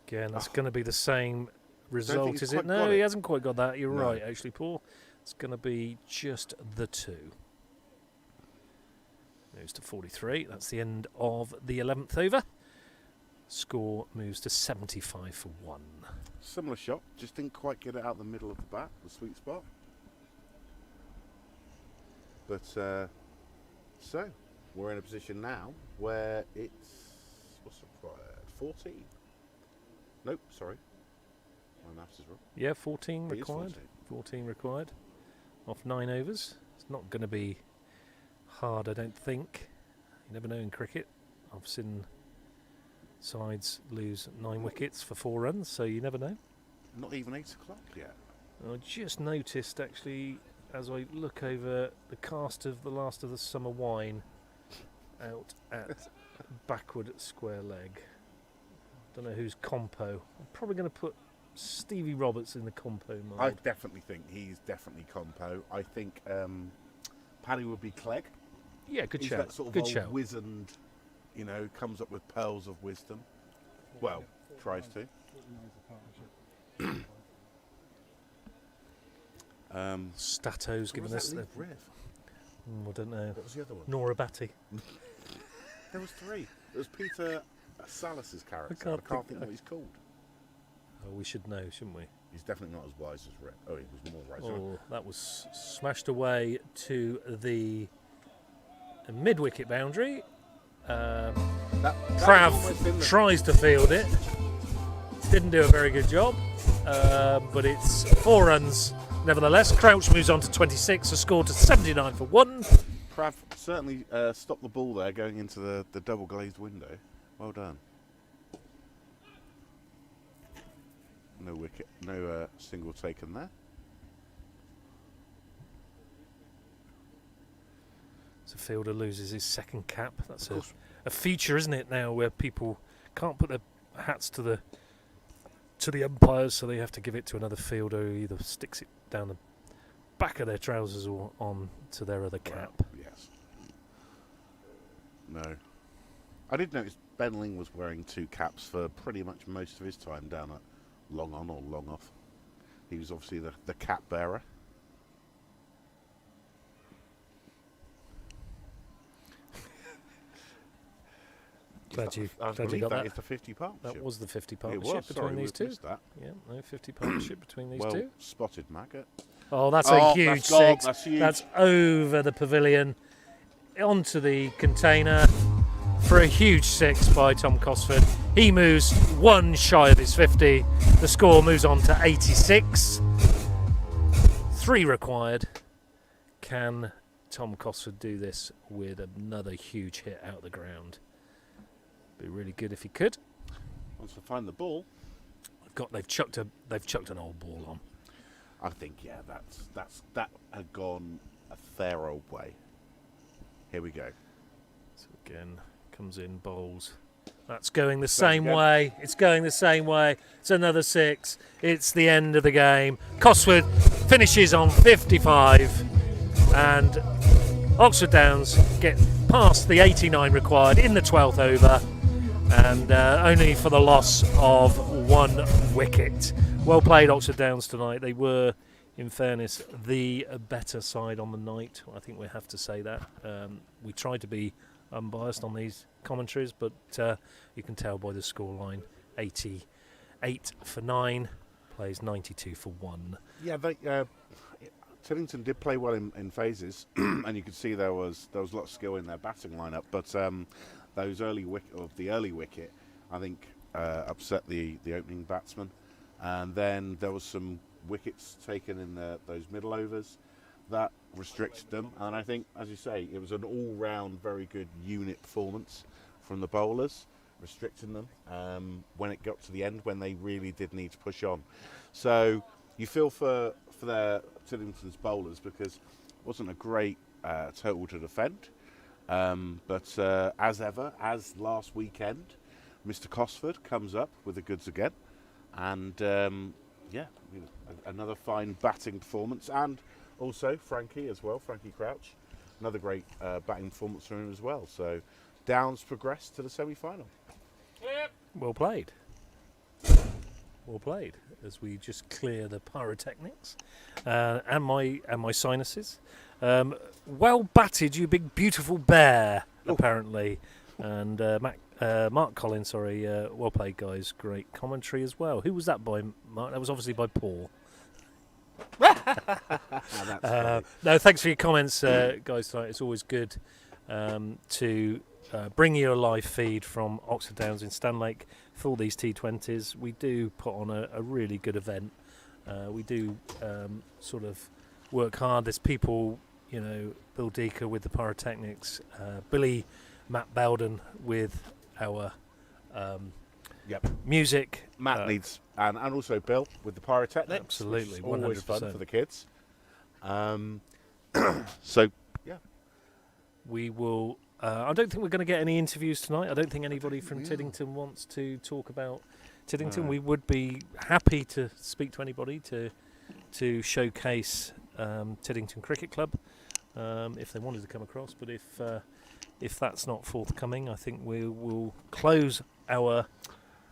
Again, that's going to be the same result, he's is it? quite No, got he it. hasn't quite got that. You're No. right, actually, Paul. It's going to be just the 2. Moves to 43. That's the end of the 11th over. Score moves to 75 for 1. Similar shot, just didn't quite get it out the middle of the bat, the sweet spot. But so we're in a position now where it's what's required? 14. Nope, sorry, my maths is wrong. Yeah, 14 It is required. 14. 14 required. Off 9 overs. It's not going to be hard, I don't think. You never know in cricket. I've seen sides lose 9 wickets for 4 runs, so you never know. Not even 8 o'clock yet. I just noticed, actually, as I look over the cast of The Last of the Summer Wine out at backward square leg. Don't know who's compo. I'm probably going to put Stevie Roberts in the compo mode. I definitely think he's definitely compo. I think Paddy would be Clegg. Yeah, good He's shout. that sort of Good old shout. wizened, you know, comes up with pearls of wisdom. Well, tries to. 49's a partnership. Stato's So given what was us that the. leave Riv? I don't know. What was the other one? Nora Batty. There was 3. It was Peter Salas's character. can't I can't think- think what he's called. Oh, we should know, shouldn't we? He's definitely not as wise as Riv. Oh, he was more wise. Oh, that was smashed away to the mid-wicket boundary. That was almost in Prav the- tries to field it. Didn't do a very good job, but it's 4 runs nevertheless. Crouch moves on to 26, a score to 79 for 1. Prav certainly stopped the ball there going into the double glazed window. Well done. No wicket, no single taken there. So fielder loses his second cap. That's Of course. a feature, isn't it, now, where people can't put their hats to the umpires, so they have to give it to another fielder who either sticks it down the back of their trousers or on to their other cap. Well, yes. No. I did notice Ben Ling was wearing 2 caps for pretty much most of his time down at long on or long off. He was obviously the cap bearer. Glad you I got believe that. is the 50 partnership. That was the 50 It partnership was, between sorry, these we've two. missed that. Yeah, no 50 partnership between these Well two. spotted, Maggot. Oh, that's Oh, a huge that's gone, 6. that's huge. That's over the pavilion, onto the container for a huge 6 by Tom Cosford. He moves 1 shy of his 50. The score moves on to 86. 3 required. Can Tom Cosford do this with another huge hit out the ground? Be really good if he could. Once we find the ball, They've chucked an old ball on. I think that had gone a fair old way. Here we go. So again, comes in, bowls. That's going the Same same again. way. It's going the same way. It's another 6. It's the end of the game. Cosford finishes on 55, and Oxford Downs get past the 89 required in the 12th over, and only for the loss of 1 wicket. Well played, Oxford Downs, tonight. They were, in fairness, the better side on the night. I think we have to say that. We tried to be unbiased on these commentaries, but you can tell by the scoreline, 88 for 9, plays 92 for 1. Yeah, Tiddington did play well in phases, and you could see there was a lot of skill in their batting lineup. But those early wicket, I think, upset the opening batsman, and then there was some wickets taken in those middle overs that restricted them. And I think, as you say, it was an all-round very good unit performance from the bowlers. restricting them when it got to the end, when they really did need to push on. So you feel for their Tiddington's bowlers, because it wasn't a great total to defend. But as ever, as last weekend, Mr. Cosford comes up with the goods again. And another fine batting performance. And also Frankie as well, Frankie Crouch. Another great batting performance from him as well. So Downs progressed to the semi-final. Well played. Well played. As we just clear the pyrotechnics and my sinuses. Well batted, you big beautiful bear. Apparently, and Mark Collins. Sorry. Well played, guys. Great commentary as well. Who was that by, Mark? That was obviously by Paul. No, thanks for your comments, guys. Tonight it's always good to bring you a live feed from Oxford Downs in Stanlake for all these T20s. We do put on a really good event. We do sort of work hard. There's people, Bill Deaker with the pyrotechnics, Billy Matt Bowden with our music. Matt needs, and also Bill with the pyrotechnics. Absolutely, 100%. Always fun for the kids. So, yeah. We will. I don't think we're going to get any interviews tonight. I don't think anybody from Tiddington wants to talk about Tiddington. We would be happy to speak to anybody to showcase Tiddington Cricket Club if they wanted to come across. But if that's not forthcoming, I think we will close our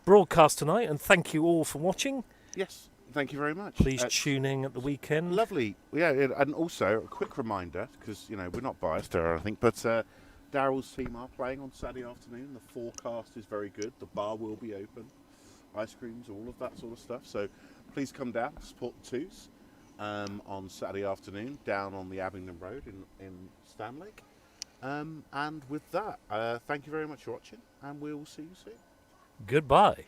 broadcast tonight. And thank you all for watching. Yes, thank you very much. Please tune in at the weekend. Lovely. Yeah, and also a quick reminder, because we're not biased there, I think, but Daryl's team are playing on Saturday afternoon. The forecast is very good. The bar will be open. Ice creams, all of that sort of stuff. So please come down, support the Twos on Saturday afternoon down on the Abingdon Road in Stanlake. And with that, thank you very much for watching, and we'll see you soon. Goodbye.